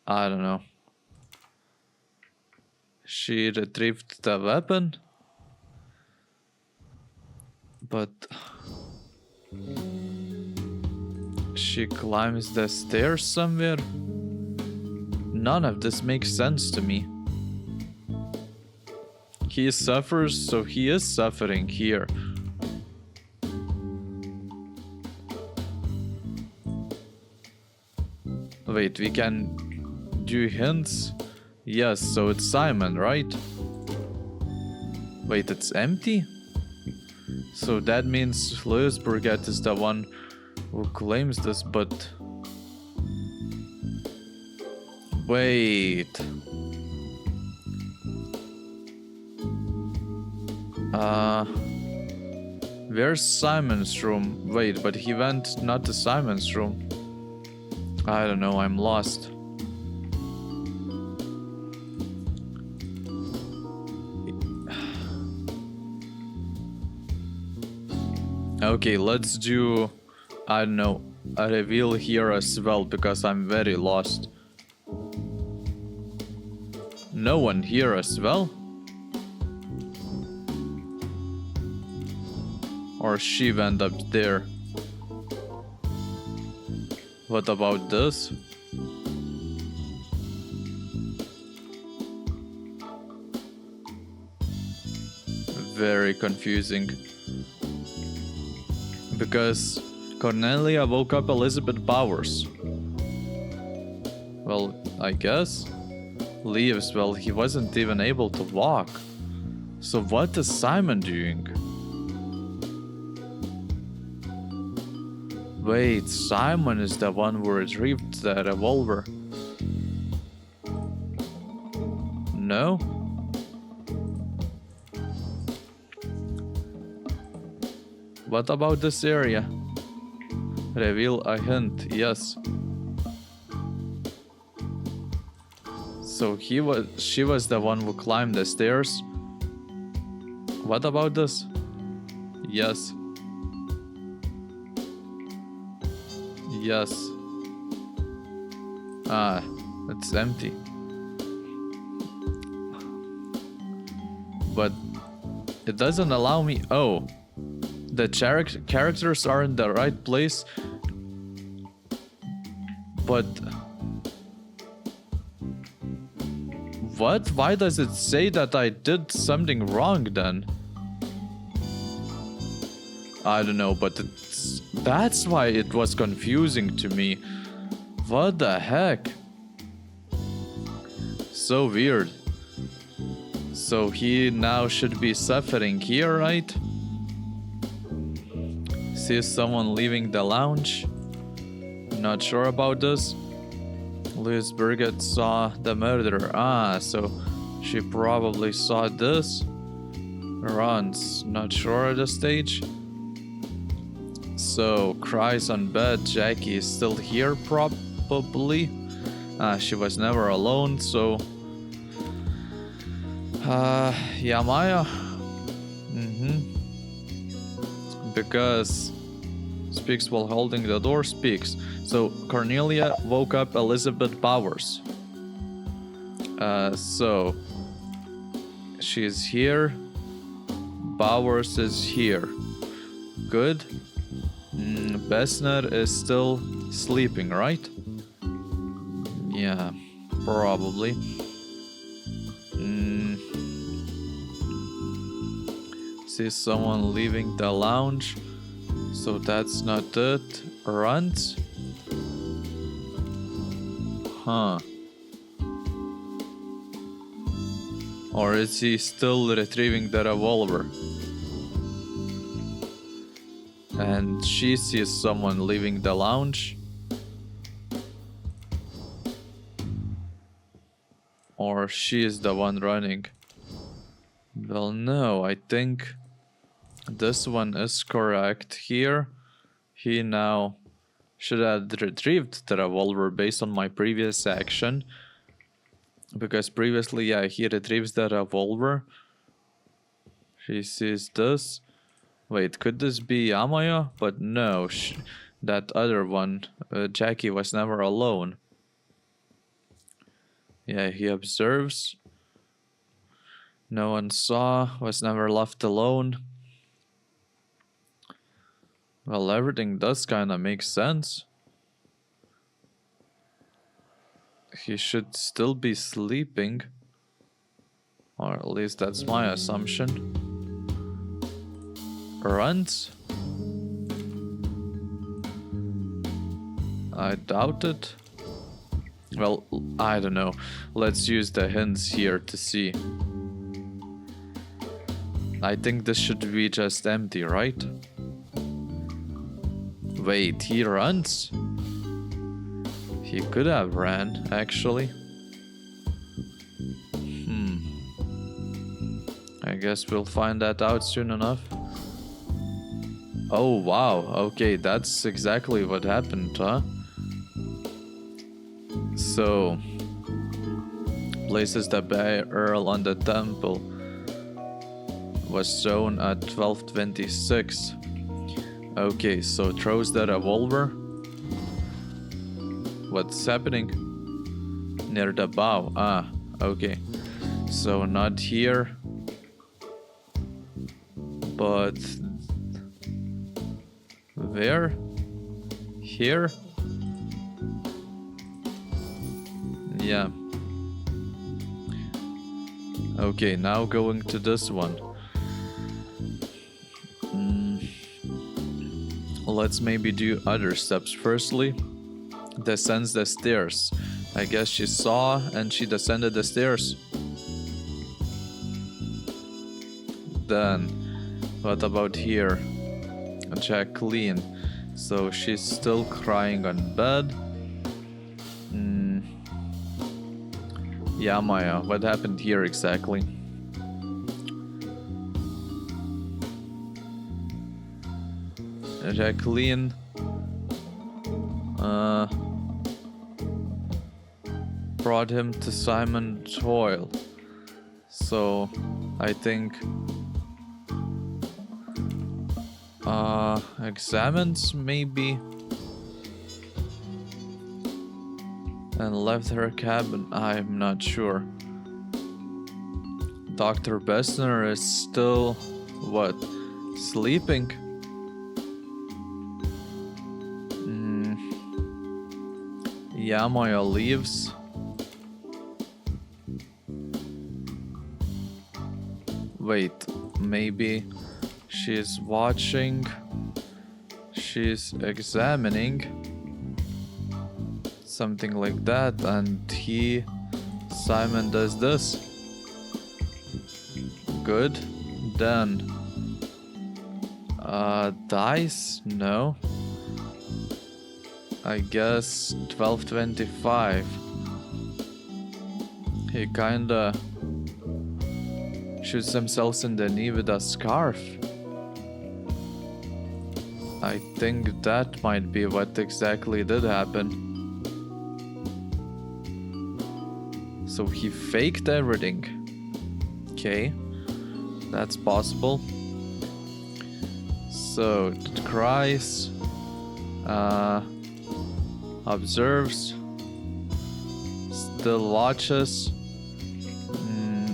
I don't know. She retrieved the weapon, but she climbs the stairs somewhere. None of this makes sense to me. He suffers, so he is suffering here. Wait, we can do hints? Yes, so it's Simon, right? Wait, it's empty? So that means Louis Burgett is the one who claims this, but... Wait... Where's Simon's room? Wait, but he went not to Simon's room. I don't know, I'm lost. Okay, let's do, I don't know, a reveal here as well, because I'm very lost. No one here as well? Or she went up there? What about this? Very confusing. Because Cornelia woke up Elizabeth Bowers. Well, I guess. Leaves, well, he wasn't even able to walk. So what is Simon doing? Wait, Simon is the one who retrieved the revolver. No? What about this area? Reveal a hint, yes. So she was the one who climbed the stairs. What about this? Yes. Yes. It's empty. But it doesn't allow me. Oh, the characters are in the right place. But what? Why does it say that I did something wrong then? I don't know, but that's why it was confusing to me. What the heck? So weird. So he now should be suffering here, right? Sees someone leaving the lounge. Not sure about this. Louis Burgett saw the murderer. So she probably saw this. Runs. Not sure at this stage. So, cries on bed. Jackie is still here, probably. She was never alone, so... Yamaya? Because... Speaks while holding the door, speaks. So, Cornelia woke up Elizabeth Bowers. So... She's here. Bowers is here. Good. Bessner is still sleeping, right? Yeah, probably. See someone leaving the lounge, so that's not it. Runs? Huh. Or is he still retrieving the revolver? And she sees someone leaving the lounge. Or she is the one running. Well, no, I think this one is correct here. He now should have retrieved the revolver based on my previous action. Because previously, yeah, he retrieves the revolver. She sees this. Wait, could this be Amaya? But no, that other one, Jackie, was never alone. Yeah, he observes. No one saw, was never left alone. Well, everything does kind of make sense. He should still be sleeping. Or at least that's my assumption. Runs? I doubt it. Well, I don't know. Let's use the hints here to see. I think this should be just empty, right? Wait, he runs? He could have ran, actually. I guess we'll find that out soon enough. Oh, wow. Okay, that's exactly what happened, huh? So, places the barrel on the temple was shown at 12:26. Okay, so throws the revolver. What's happening? Near the bow. Ah, okay. So not here. But where? Here? Yeah. Okay, now going to this one. Let's maybe do other steps. Firstly, descends the stairs. I guess she saw and she descended the stairs. Then, what about here? Jacqueline. So she's still crying on bed. Yeah, Maya, what happened here exactly? Jacqueline brought him to Simon Doyle. So I think examines maybe and left her cabin. I'm not sure. Dr. Bessner is still what? Sleeping? Yamaya leaves. Wait, maybe she's watching. She's examining. Something like that, and Simon does this. Good. Then dies? No. I guess 12:25. He kinda shoots himself in the knee with a scarf. I think that might be what exactly did happen. So he faked everything. Okay, that's possible. So it cries, observes, still watches,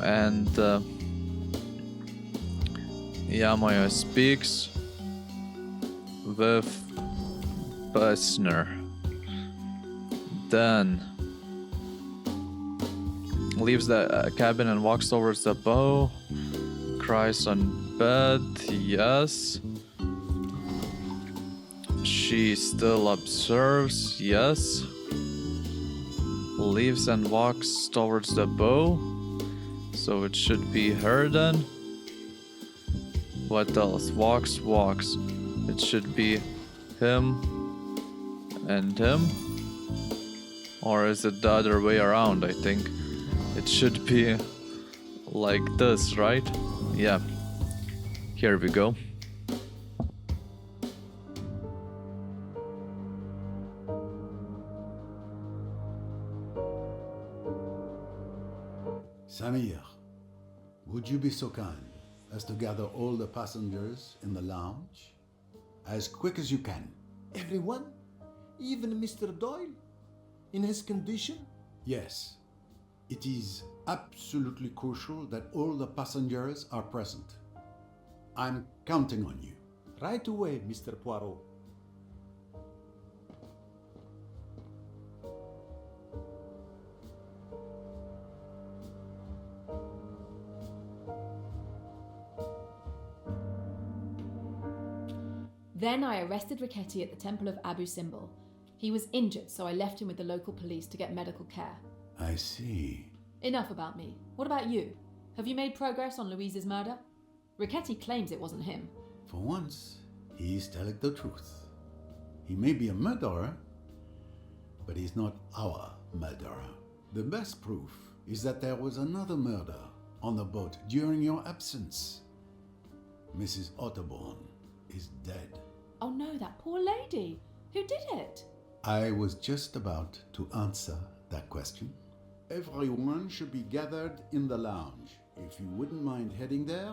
and Yamoya speaks with Bessner. Then leaves the cabin and walks towards the bow. Cries on bed, yes. She still observes, yes. Leaves and walks towards the bow. So it should be her then. What else? Walks. It should be him and him. Or is it the other way around? I think it should be like this, right? Yeah. Here we go. Samir, would you be so kind as to gather all the passengers in the lounge? As quick as you can. Everyone? Even Mr. Doyle? In his condition? Yes. It is absolutely crucial that all the passengers are present. I'm counting on you. Right away, Mr. Poirot. Then I arrested Riquetti at the Temple of Abu Simbel. He was injured, so I left him with the local police to get medical care. I see. Enough about me. What about you? Have you made progress on Louise's murder? Riquetti claims it wasn't him. For once, he is telling the truth. He may be a murderer, but he's not our murderer. The best proof is that there was another murder on the boat during your absence. Mrs. Otterborn is dead. Oh no, that poor lady. Who did it? I was just about to answer that question. Everyone should be gathered in the lounge. If you wouldn't mind heading there,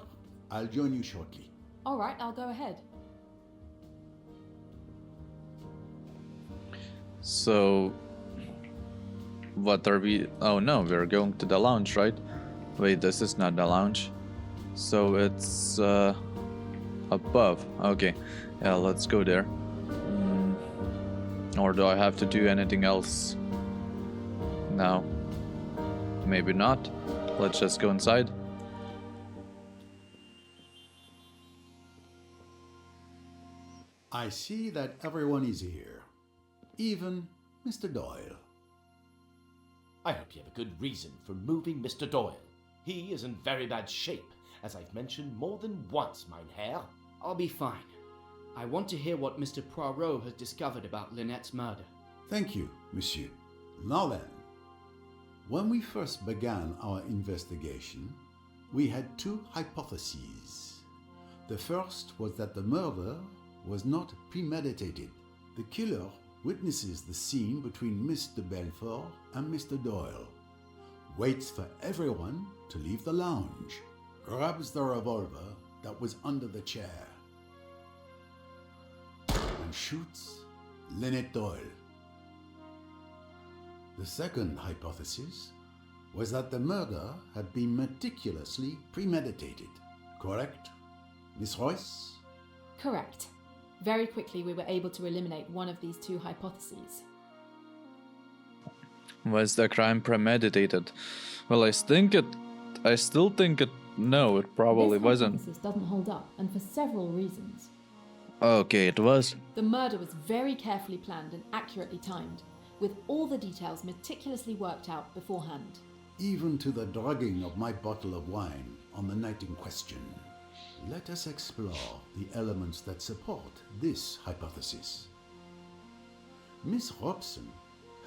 I'll join you shortly. All right, I'll go ahead. So, what are we? Oh no, we're going to the lounge, right? Wait, this is not the lounge. So it's above. Okay, yeah, let's go there. Or do I have to do anything else? No. Maybe not. Let's just go inside. I see that everyone is here. Even Mr. Doyle. I hope you have a good reason for moving Mr. Doyle. He is in very bad shape, as I've mentioned more than once, mein Herr. I'll be fine. I want to hear what Mr. Poirot has discovered about Linnet's murder. Thank you, monsieur. Now then, when we first began our investigation, we had two hypotheses. The first was that the murder was not premeditated. The killer witnesses the scene between Miss de Belfort and Mr. Doyle, waits for everyone to leave the lounge, grabs the revolver that was under the chair, and shoots Linnet Doyle. The second hypothesis was that the murder had been meticulously premeditated. Correct, Miss Royce? Correct. Very quickly we were able to eliminate one of these two hypotheses. Was the crime premeditated? Well, I still think it. No, it probably This wasn't. hypothesis doesn't hold up, and for several reasons. Okay, it was. The murder was very carefully planned and accurately timed, with all the details meticulously worked out beforehand. Even to the drugging of my bottle of wine on the night in question. Let us explore the elements that support this hypothesis. Miss Robson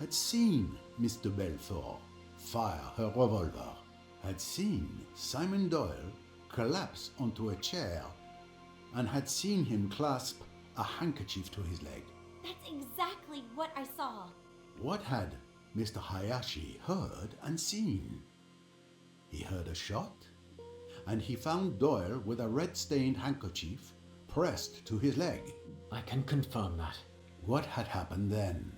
had seen Mr. Belfort fire her revolver, had seen Simon Doyle collapse onto a chair, and had seen him clasp a handkerchief to his leg. That's exactly what I saw. What had Mr. Hayashi heard and seen? He heard a shot, and he found Doyle with a red-stained handkerchief pressed to his leg. I can confirm that. What had happened then?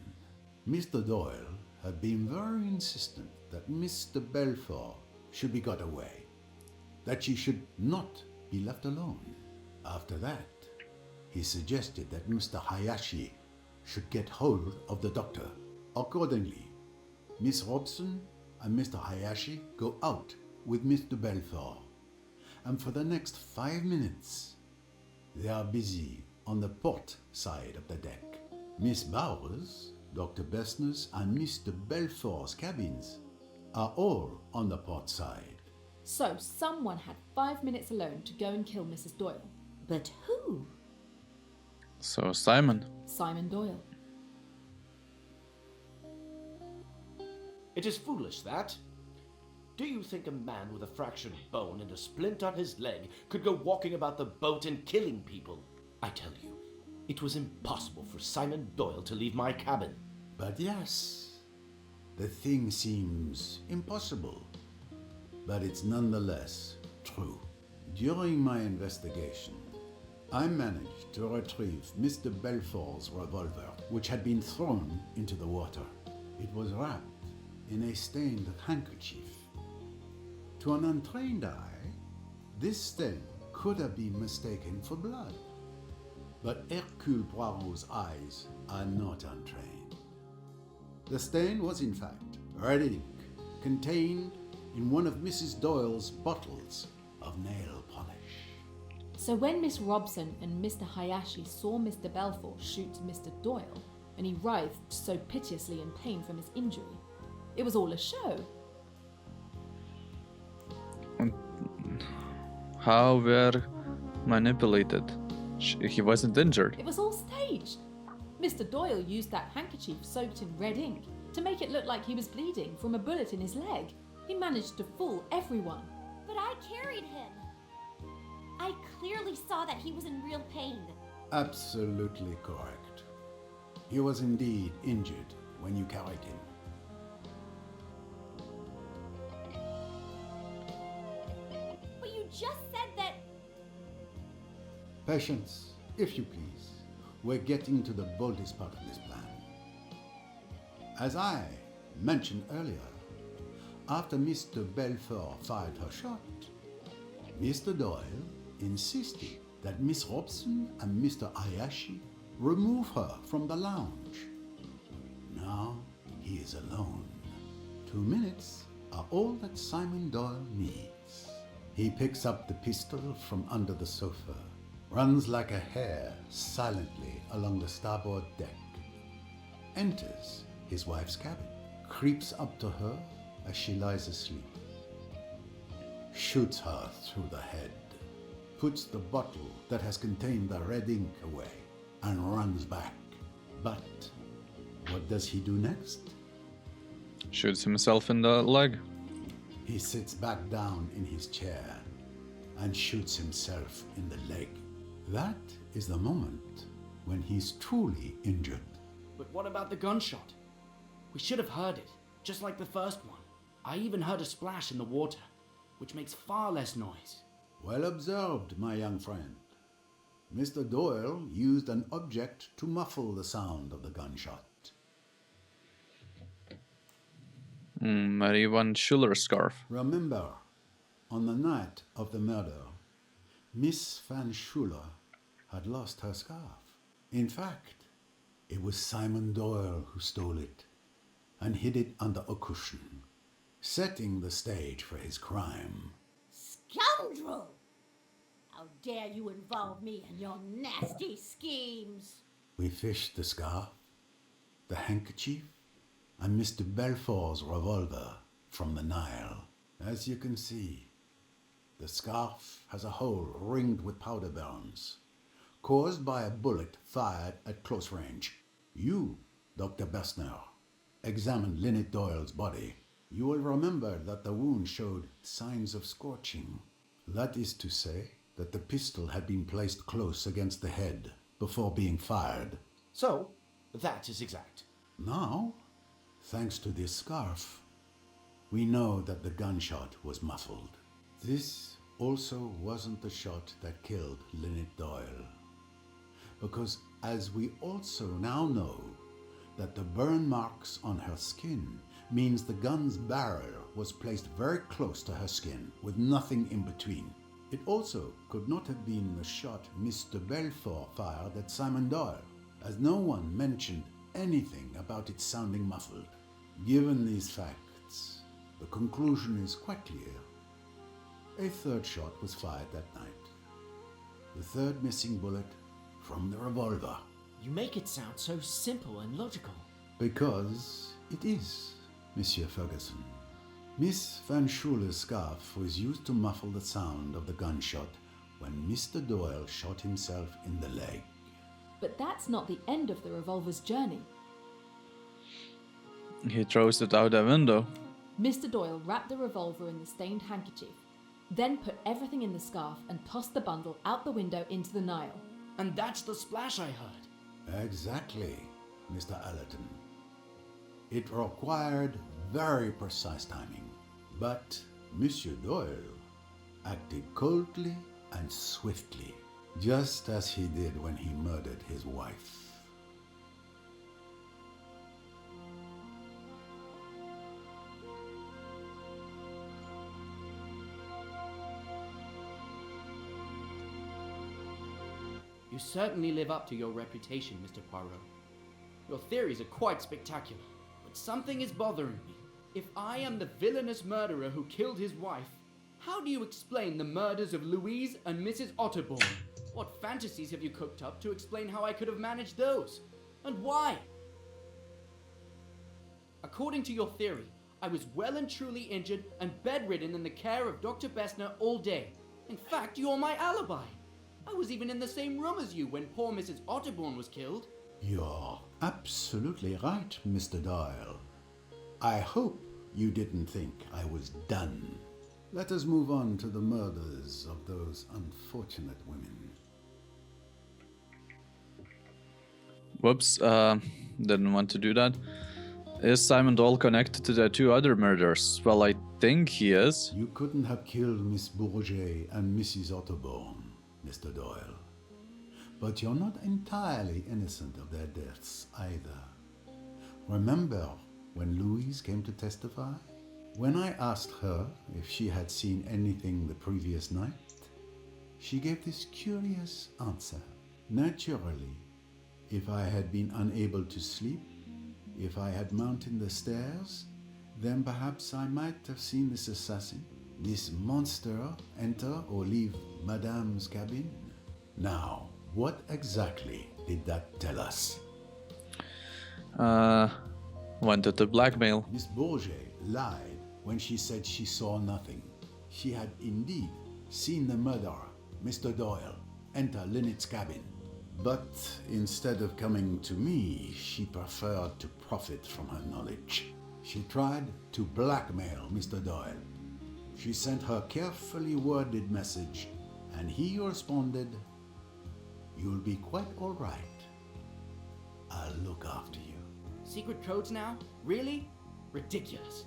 Mr. Doyle had been very insistent that Mr. Belfort should be got away, that she should not be left alone. After that, he suggested that Mr. Hayashi should get hold of the doctor. Accordingly, Miss Robson and Mr. Hayashi go out with Mr. Belfort, and for the next 5 minutes, they are busy on the port side of the deck. Miss Bowers, Dr. Bessner's, and Mr. Belfort's cabins are all on the port side. So someone had 5 minutes alone to go and kill Mrs. Doyle. But who? So Simon. Simon Doyle. It is foolish, that. Do you think a man with a fractured bone and a splint on his leg could go walking about the boat and killing people? I tell you, it was impossible for Simon Doyle to leave my cabin. But yes, the thing seems impossible, but it's nonetheless true. During my investigation, I managed to retrieve Mr. Belfort's revolver, which had been thrown into the water. It was wrapped in a stained handkerchief. To an untrained eye, this stain could have been mistaken for blood. But Hercule Poirot's eyes are not untrained. The stain was in fact red ink contained in one of Mrs. Doyle's bottles of nail polish. So when Miss Robson and Mr. Hayashi saw Mr. Belfort shoot Mr. Doyle, and he writhed so piteously in pain from his injury, it was all a show. How were manipulated? He wasn't injured. It was all staged. Mr. Doyle used that handkerchief soaked in red ink to make it look like he was bleeding from a bullet in his leg. He managed to fool everyone. But I carried him. I clearly saw that he was in real pain. Absolutely correct. He was indeed injured when you carried him. But you just said that... Patience, if you please. We're getting to the boldest part of this plan. As I mentioned earlier, after Mr. Belfort fired her shot, Mr. Doyle insisted that Miss Robson and Mr. Hayashi remove her from the lounge. Now he is alone. 2 minutes are all that Simon Doyle needs. He picks up the pistol from under the sofa, runs like a hare silently along the starboard deck, enters his wife's cabin, creeps up to her as she lies asleep, shoots her through the head, puts the bottle that has contained the red ink away, and runs back. But what does he do next? Shoots himself in the leg. He sits back down in his chair and shoots himself in the leg. That is the moment when he's truly injured. But what about the gunshot? We should have heard it, just like the first one. I even heard a splash in the water, which makes far less noise. Well observed, my young friend. Mr. Doyle used an object to muffle the sound of the gunshot. Maybe one Schuller scarf. Remember, on the night of the murder, Miss Van Schuller had lost her scarf. In fact, it was Simon Doyle who stole it and hid it under a cushion, setting the stage for his crime. Scoundrel! How dare you involve me in your nasty schemes? We fished the scarf, the handkerchief, and Mr. Belfort's revolver from the Nile. As you can see, the scarf has a hole ringed with powder burns, caused by a bullet fired at close range. You, Dr. Bessner, examined Linnet Doyle's body. You will remember that the wound showed signs of scorching. That is to say that the pistol had been placed close against the head before being fired. So, that is exact. Now, thanks to this scarf, we know that the gunshot was muffled. This also wasn't the shot that killed Linnet Doyle, because as we also now know that the burn marks on her skin means the gun's barrel was placed very close to her skin with nothing in between. It also could not have been the shot Mr. Belfort fired at Simon Doyle, as no one mentioned anything about it sounding muffled. Given these facts, the conclusion is quite clear. A third shot was fired that night. The third missing bullet from the revolver. You make it sound so simple and logical. Because it is, Monsieur Ferguson. Miss Van Schuler's scarf was used to muffle the sound of the gunshot when Mr. Doyle shot himself in the leg. But that's not the end of the revolver's journey. He throws it out the window. Mr. Doyle wrapped the revolver in the stained handkerchief, then put everything in the scarf and tossed the bundle out the window into the Nile. And that's the splash I heard. Exactly, Mr. Allerton. It required very precise timing, but Monsieur Doyle acted coldly and swiftly, just as he did when he murdered his wife. You certainly live up to your reputation, Mr. Poirot. Your theories are quite spectacular, but something is bothering me. If I am the villainous murderer who killed his wife, how do you explain the murders of Louise and Mrs. Otterbourne? What fantasies have you cooked up to explain how I could have managed those? And why? According to your theory, I was well and truly injured and bedridden in the care of Dr. Bessner all day. In fact, you're my alibi. I was even in the same room as you when poor Mrs. Otterbourne was killed. You're absolutely right, Mr. Doyle. I hope you didn't think I was done. Let us move on to the murders of those unfortunate women. Whoops, didn't want to do that. Is Simon Doyle connected to the two other murders? Well, I think he is. You couldn't have killed Miss Bourget and Mrs. Otterbourne, Mr. Doyle. But you're not entirely innocent of their deaths either. Remember when Louise came to testify? When I asked her if she had seen anything the previous night, she gave this curious answer. Naturally, if I had been unable to sleep, if I had mounted the stairs, then perhaps I might have seen this assassin, this monster, enter or leave Madame's cabin. Now, what exactly did that tell us? Wanted to blackmail. Miss Bourget lied when she said she saw nothing. She had indeed seen the murderer, Mr. Doyle, enter Linnet's cabin. But instead of coming to me, she preferred to profit from her knowledge. She tried to blackmail Mr. Doyle. She sent her carefully worded message, and he responded, "You'll be quite all right. I'll look after you." Secret codes now? Really? Ridiculous.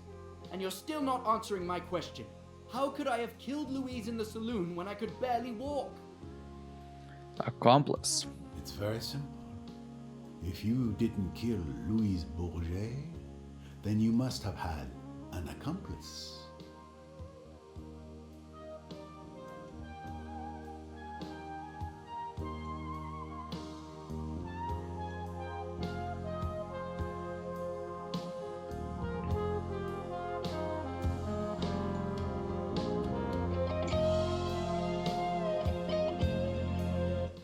And you're still not answering my question. How could I have killed Louise in the saloon when I could barely walk? Accomplice. It's very simple. If you didn't kill Louise Bourget, then you must have had an accomplice.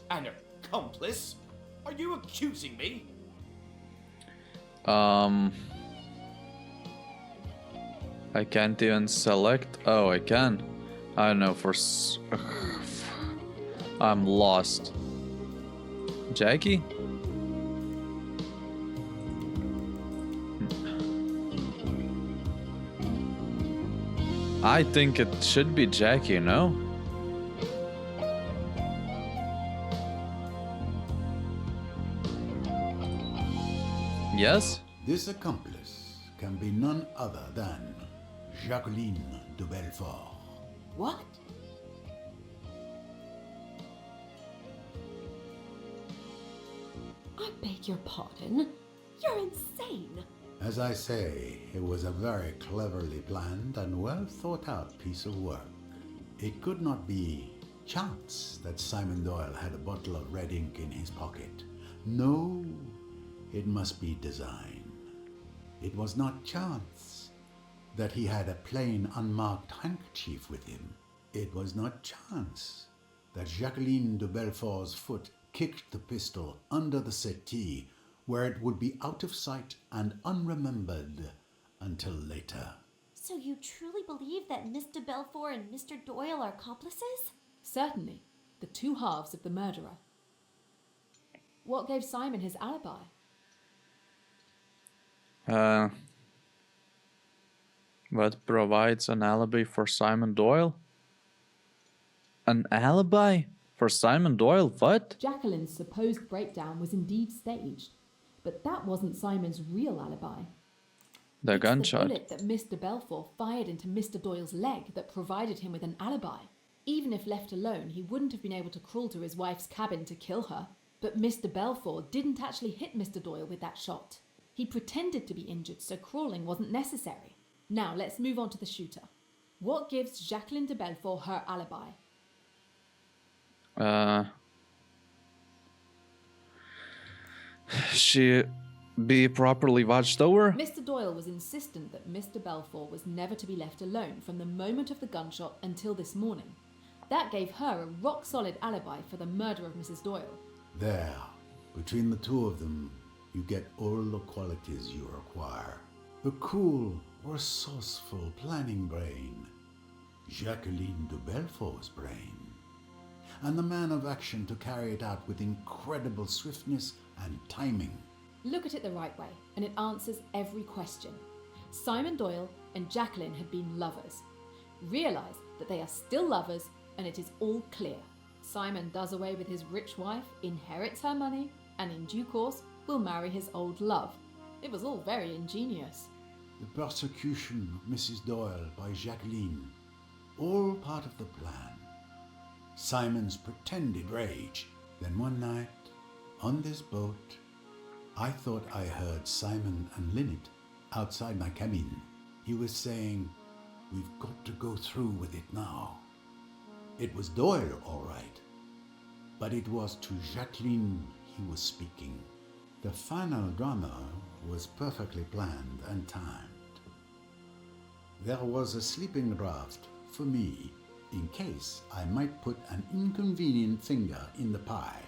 An accomplice? Are you accusing me? I can't even select. Oh, I can. I don't know. I'm lost. Jackie? I think it should be Jackie, no? Yes? This accomplice can be none other than Jacqueline de Belfort. What? I beg your pardon? You're insane. As I say, it was a very cleverly planned and well thought out piece of work. It could not be chance that Simon Doyle had a bottle of red ink in his pocket. No, it must be design. It was not chance that he had a plain, unmarked handkerchief with him. It was not chance that Jacqueline de Belfort's foot kicked the pistol under the settee, where it would be out of sight and unremembered until later. So you truly believe that Miss de Belfort and Mr. Doyle are accomplices? Certainly, the two halves of the murderer. What gave Simon his alibi? What provides an alibi for Simon Doyle? An alibi for Simon Doyle? What? Jacqueline's supposed breakdown was indeed staged, but that wasn't Simon's real alibi. The gunshot. The bullet that Mr. Belfort fired into Mr. Doyle's leg that provided him with an alibi. Even if left alone, he wouldn't have been able to crawl to his wife's cabin to kill her. But Mr. Belfort didn't actually hit Mr. Doyle with that shot. He pretended to be injured, so crawling wasn't necessary. Now let's move on to the shooter. What gives Jacqueline de Belfort her alibi? She be properly watched over? Mr. Doyle was insistent that Mr. Belfort was never to be left alone from the moment of the gunshot until this morning. That gave her a rock-solid alibi for the murder of Mrs. Doyle. There, between the two of them, you get all the qualities you require. The cool, resourceful planning brain, Jacqueline de Belfort's brain, and the man of action to carry it out with incredible swiftness and timing. Look at it the right way, and it answers every question. Simon Doyle and Jacqueline had been lovers. Realise that they are still lovers, and it is all clear. Simon does away with his rich wife, inherits her money, and in due course will marry his old love. It was all very ingenious. The persecution of Mrs. Doyle by Jacqueline, all part of the plan. Simon's pretended rage. Then one night, on this boat, I thought I heard Simon and Linnet outside my cabin. He was saying, "We've got to go through with it now." It was Doyle, all right, but it was to Jacqueline he was speaking. The final drama was perfectly planned and timed. There was a sleeping draft for me in case I might put an inconvenient finger in the pie.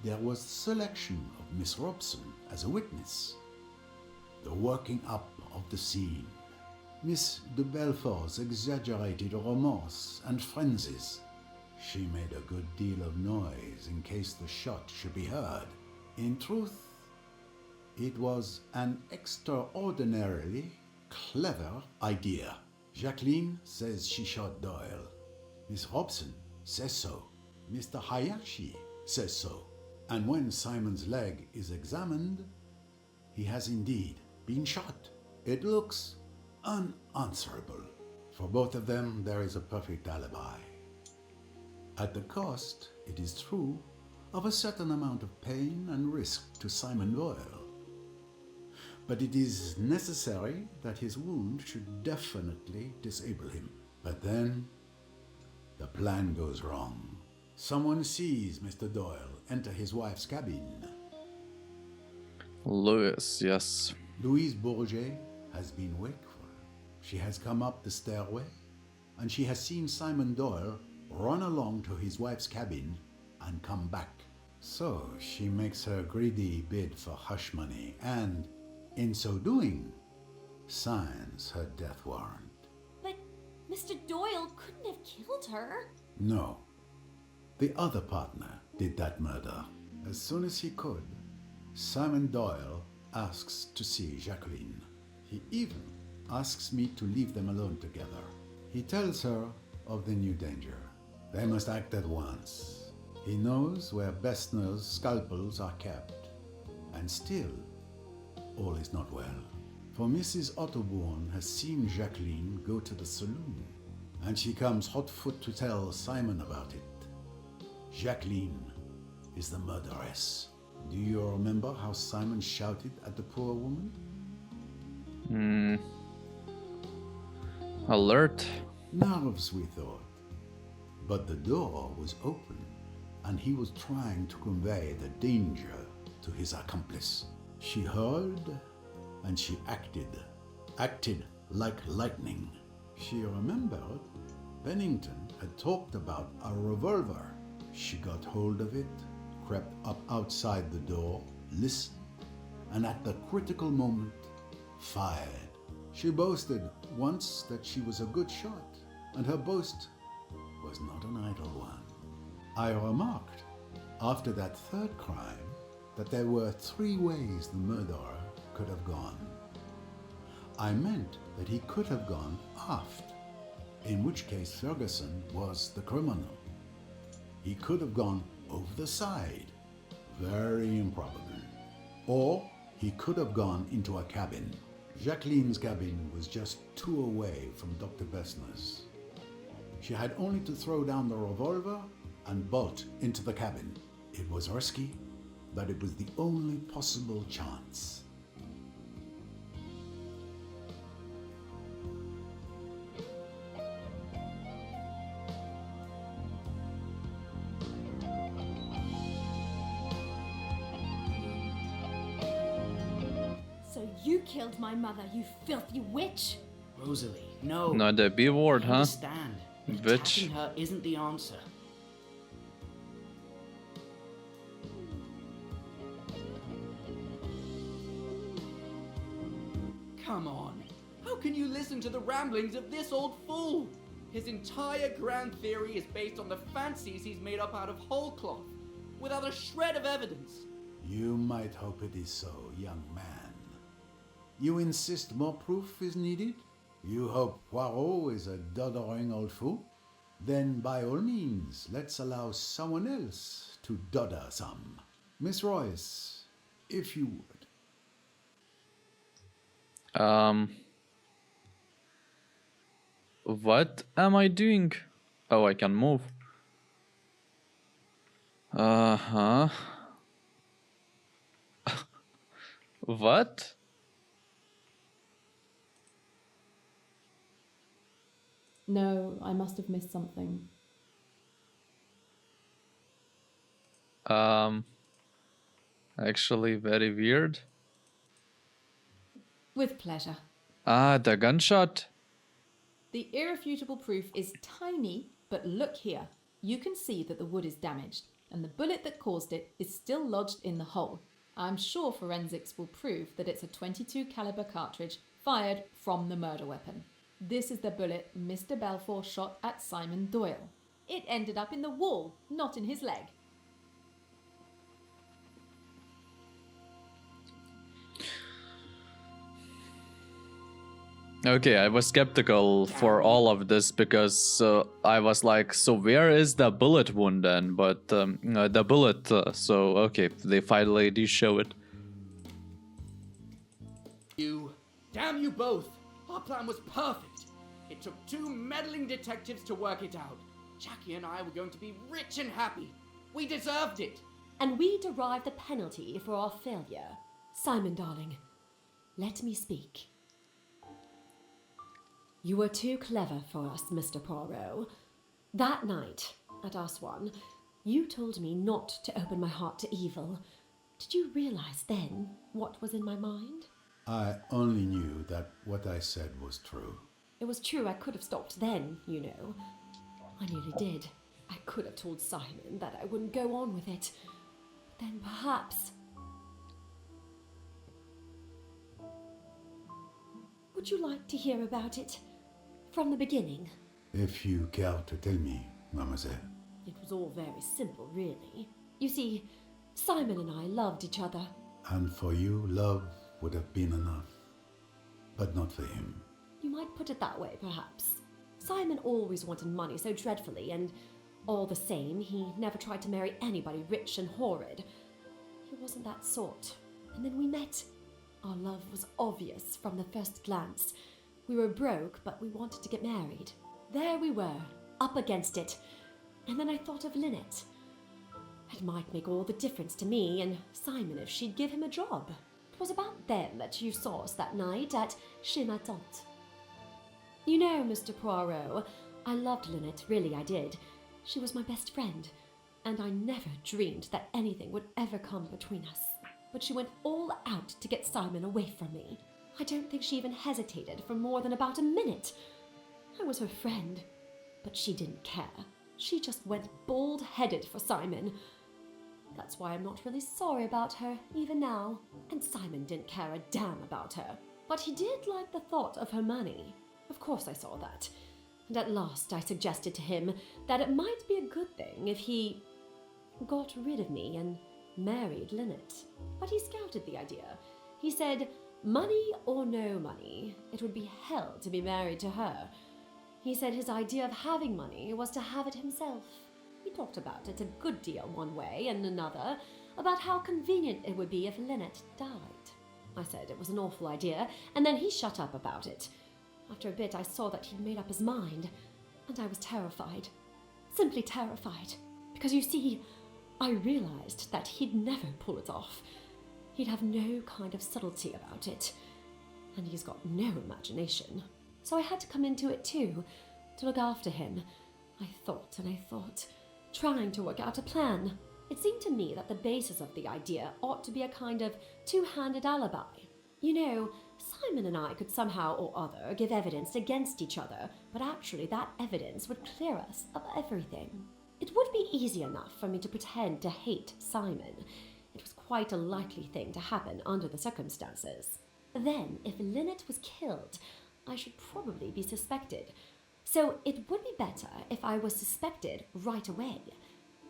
There was the selection of Miss Robson as a witness, the working up of the scene, Miss de Belfort's exaggerated remorse and frenzies. She made a good deal of noise in case the shot should be heard. In truth, it was an extraordinarily clever idea. Jacqueline says she shot Doyle. Miss Robson says so. Mr. Hayashi says so. And when Simon's leg is examined, he has indeed been shot. It looks unanswerable. For both of them, there is a perfect alibi. At the cost, it is true, of a certain amount of pain and risk to Simon Doyle. But it is necessary that his wound should definitely disable him. But then, the plan goes wrong. Someone sees Mr. Doyle enter his wife's cabin. Louis, yes. Louise Bourget has been wakeful. She has come up the stairway, and she has seen Simon Doyle run along to his wife's cabin and come back. So she makes her greedy bid for hush money and, in so doing, signs her death warrant. But Mr. Doyle couldn't have killed her. No. The other partner did that murder. As soon as he could, Simon Doyle asks to see Jacqueline. He even asks me to leave them alone together. He tells her of the new danger. They must act at once. He knows where Bessner's scalpels are kept. And still, all is not well. For Mrs. Otterbourne has seen Jacqueline go to the saloon, and she comes hot foot to tell Simon about it. Jacqueline is the murderess. Do you remember how Simon shouted at the poor woman? Alert. Nerves, we thought. But the door was open, and he was trying to convey the danger to his accomplice. She heard, and she acted like lightning. She remembered Bennington had talked about a revolver. She got hold of it, crept up outside the door, listened, and at the critical moment, fired. She boasted once that she was a good shot, and her boast was not an idle one. I remarked, after that third crime, that there were 3 ways the murderer could have gone. I meant that he could have gone aft, in which case Ferguson was the criminal. He could have gone over the side, very improbable. Or he could have gone into a cabin. Jacqueline's cabin was just 2 away from Dr. Bessner's. She had only to throw down the revolver and bolt into the cabin. It was risky, but it was the only possible chance. So you killed my mother, you filthy witch! Rosalie, no. No, the B word, I huh? understand. But Bitch. attacking her isn't the answer. Come on. How can you listen to the ramblings of this old fool? His entire grand theory is based on the fancies he's made up out of whole cloth, without a shred of evidence. You might hope it is so, young man. You insist more proof is needed? You hope Poirot is a doddering old fool? Then by all means, let's allow someone else to dodder some. Miss Royce, if you would. What am I doing? Oh, I can move. Uh-huh. What? No, I must have missed something. Actually very weird. With pleasure. Ah, the gunshot. The irrefutable proof is tiny, but look here. You can see that the wood is damaged, and the bullet that caused it is still lodged in the hole. I'm sure forensics will prove that it's a .22 caliber cartridge fired from the murder weapon. This is the bullet Mr. Belfour shot at Simon Doyle. It ended up in the wall, not in his leg. Okay, I was skeptical for all of this because I was like, so where is the bullet wound then? But the bullet, so okay, they finally do show it. You. Damn you both. Our plan was perfect. It took 2 meddling detectives to work it out. Jackie and I were going to be rich and happy. We deserved it. And we derive the penalty for our failure. Simon, darling, let me speak. You were too clever for us, Mr. Poirot. That night, at Aswan, you told me not to open my heart to evil. Did you realize then what was in my mind? I only knew that what I said was true. It was true I could have stopped then, you know. I nearly did. I could have told Simon that I wouldn't go on with it. But then perhaps... Would you like to hear about it? From the beginning? If you care to tell me, mademoiselle. It was all very simple, really. You see, Simon and I loved each other. And for you, love would have been enough. But not for him. You might put it that way, perhaps. Simon always wanted money so dreadfully, and all the same, he never tried to marry anybody rich and horrid. He wasn't that sort. And then we met. Our love was obvious from the first glance. We were broke, but we wanted to get married. There we were, up against it. And then I thought of Linnet. It might make all the difference to me and Simon if she'd give him a job. It was about them that you saw us that night at Chez Ma Tante. You know, Mr. Poirot, I loved Linnet, really I did. She was my best friend, and I never dreamed that anything would ever come between us. But she went all out to get Simon away from me. I don't think she even hesitated for more than about a minute. I was her friend, but she didn't care. She just went bald-headed for Simon. That's why I'm not really sorry about her, even now. And Simon didn't care a damn about her. But he did like the thought of her money. Of course I saw that. And at last I suggested to him that it might be a good thing if he got rid of me and married Linnet. But he scouted the idea. He said, money or no money, it would be hell to be married to her. He said his idea of having money was to have it himself. He talked about it a good deal one way and another, about how convenient it would be if Linnet died. I said it was an awful idea, and then he shut up about it. After a bit I saw that he'd made up his mind, and I was terrified. Simply terrified. Because you see, I realized that he'd never pull it off. He'd have no kind of subtlety about it. And he's got no imagination. So I had to come into it too, to look after him. I thought and I thought, trying to work out a plan. It seemed to me that the basis of the idea ought to be a kind of two-handed alibi. You know, Simon and I could somehow or other give evidence against each other, but actually that evidence would clear us of everything. It would be easy enough for me to pretend to hate Simon. It was quite a likely thing to happen under the circumstances. Then, if Linnet was killed, I should probably be suspected. So it would be better if I was suspected right away.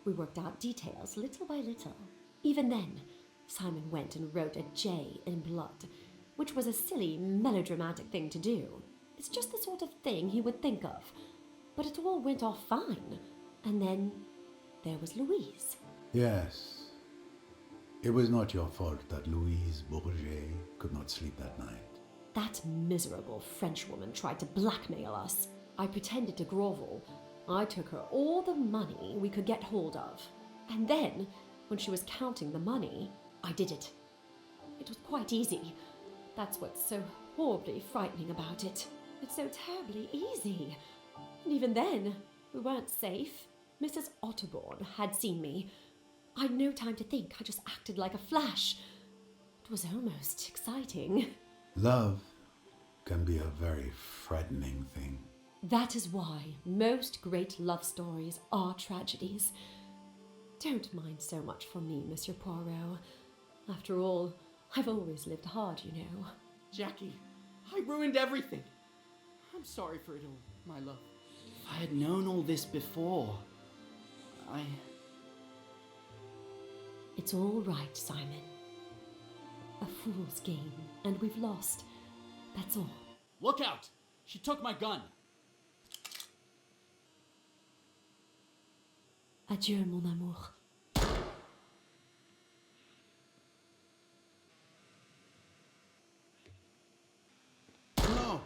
We worked out details little by little. Even then, Simon went and wrote a J in blood, which was a silly, melodramatic thing to do. It's just the sort of thing he would think of. But it all went off fine. And then there was Louise. Yes. It was not your fault that Louise Bourget could not sleep that night. That miserable Frenchwoman tried to blackmail us. I pretended to grovel. I took her all the money we could get hold of. And then, when she was counting the money, I did it. It was quite easy. That's what's so horribly frightening about it. It's so terribly easy. And even then, we weren't safe. Mrs. Otterbourne had seen me. I'd no time to think. I just acted like a flash. It was almost exciting. Love can be a very frightening thing. That is why most great love stories are tragedies. Don't mind so much for me, Monsieur Poirot. After all, I've always lived hard, you know. Jackie, I ruined everything. I'm sorry for it all, my love. If I had known all this before, It's all right, Simon. A fool's game, and we've lost. That's all. Look out! She took my gun! Adieu, mon amour. No!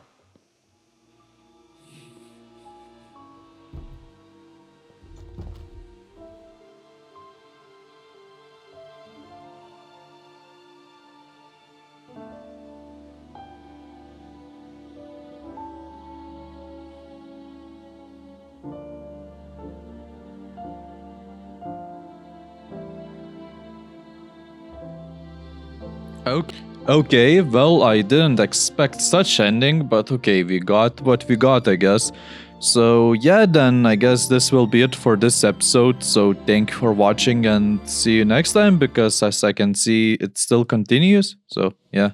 Okay, well, I didn't expect such ending, but okay, we got what we got, I guess. So yeah, then I guess this will be it for this episode. So thank you for watching and see you next time, because as I can see, it still continues. So yeah.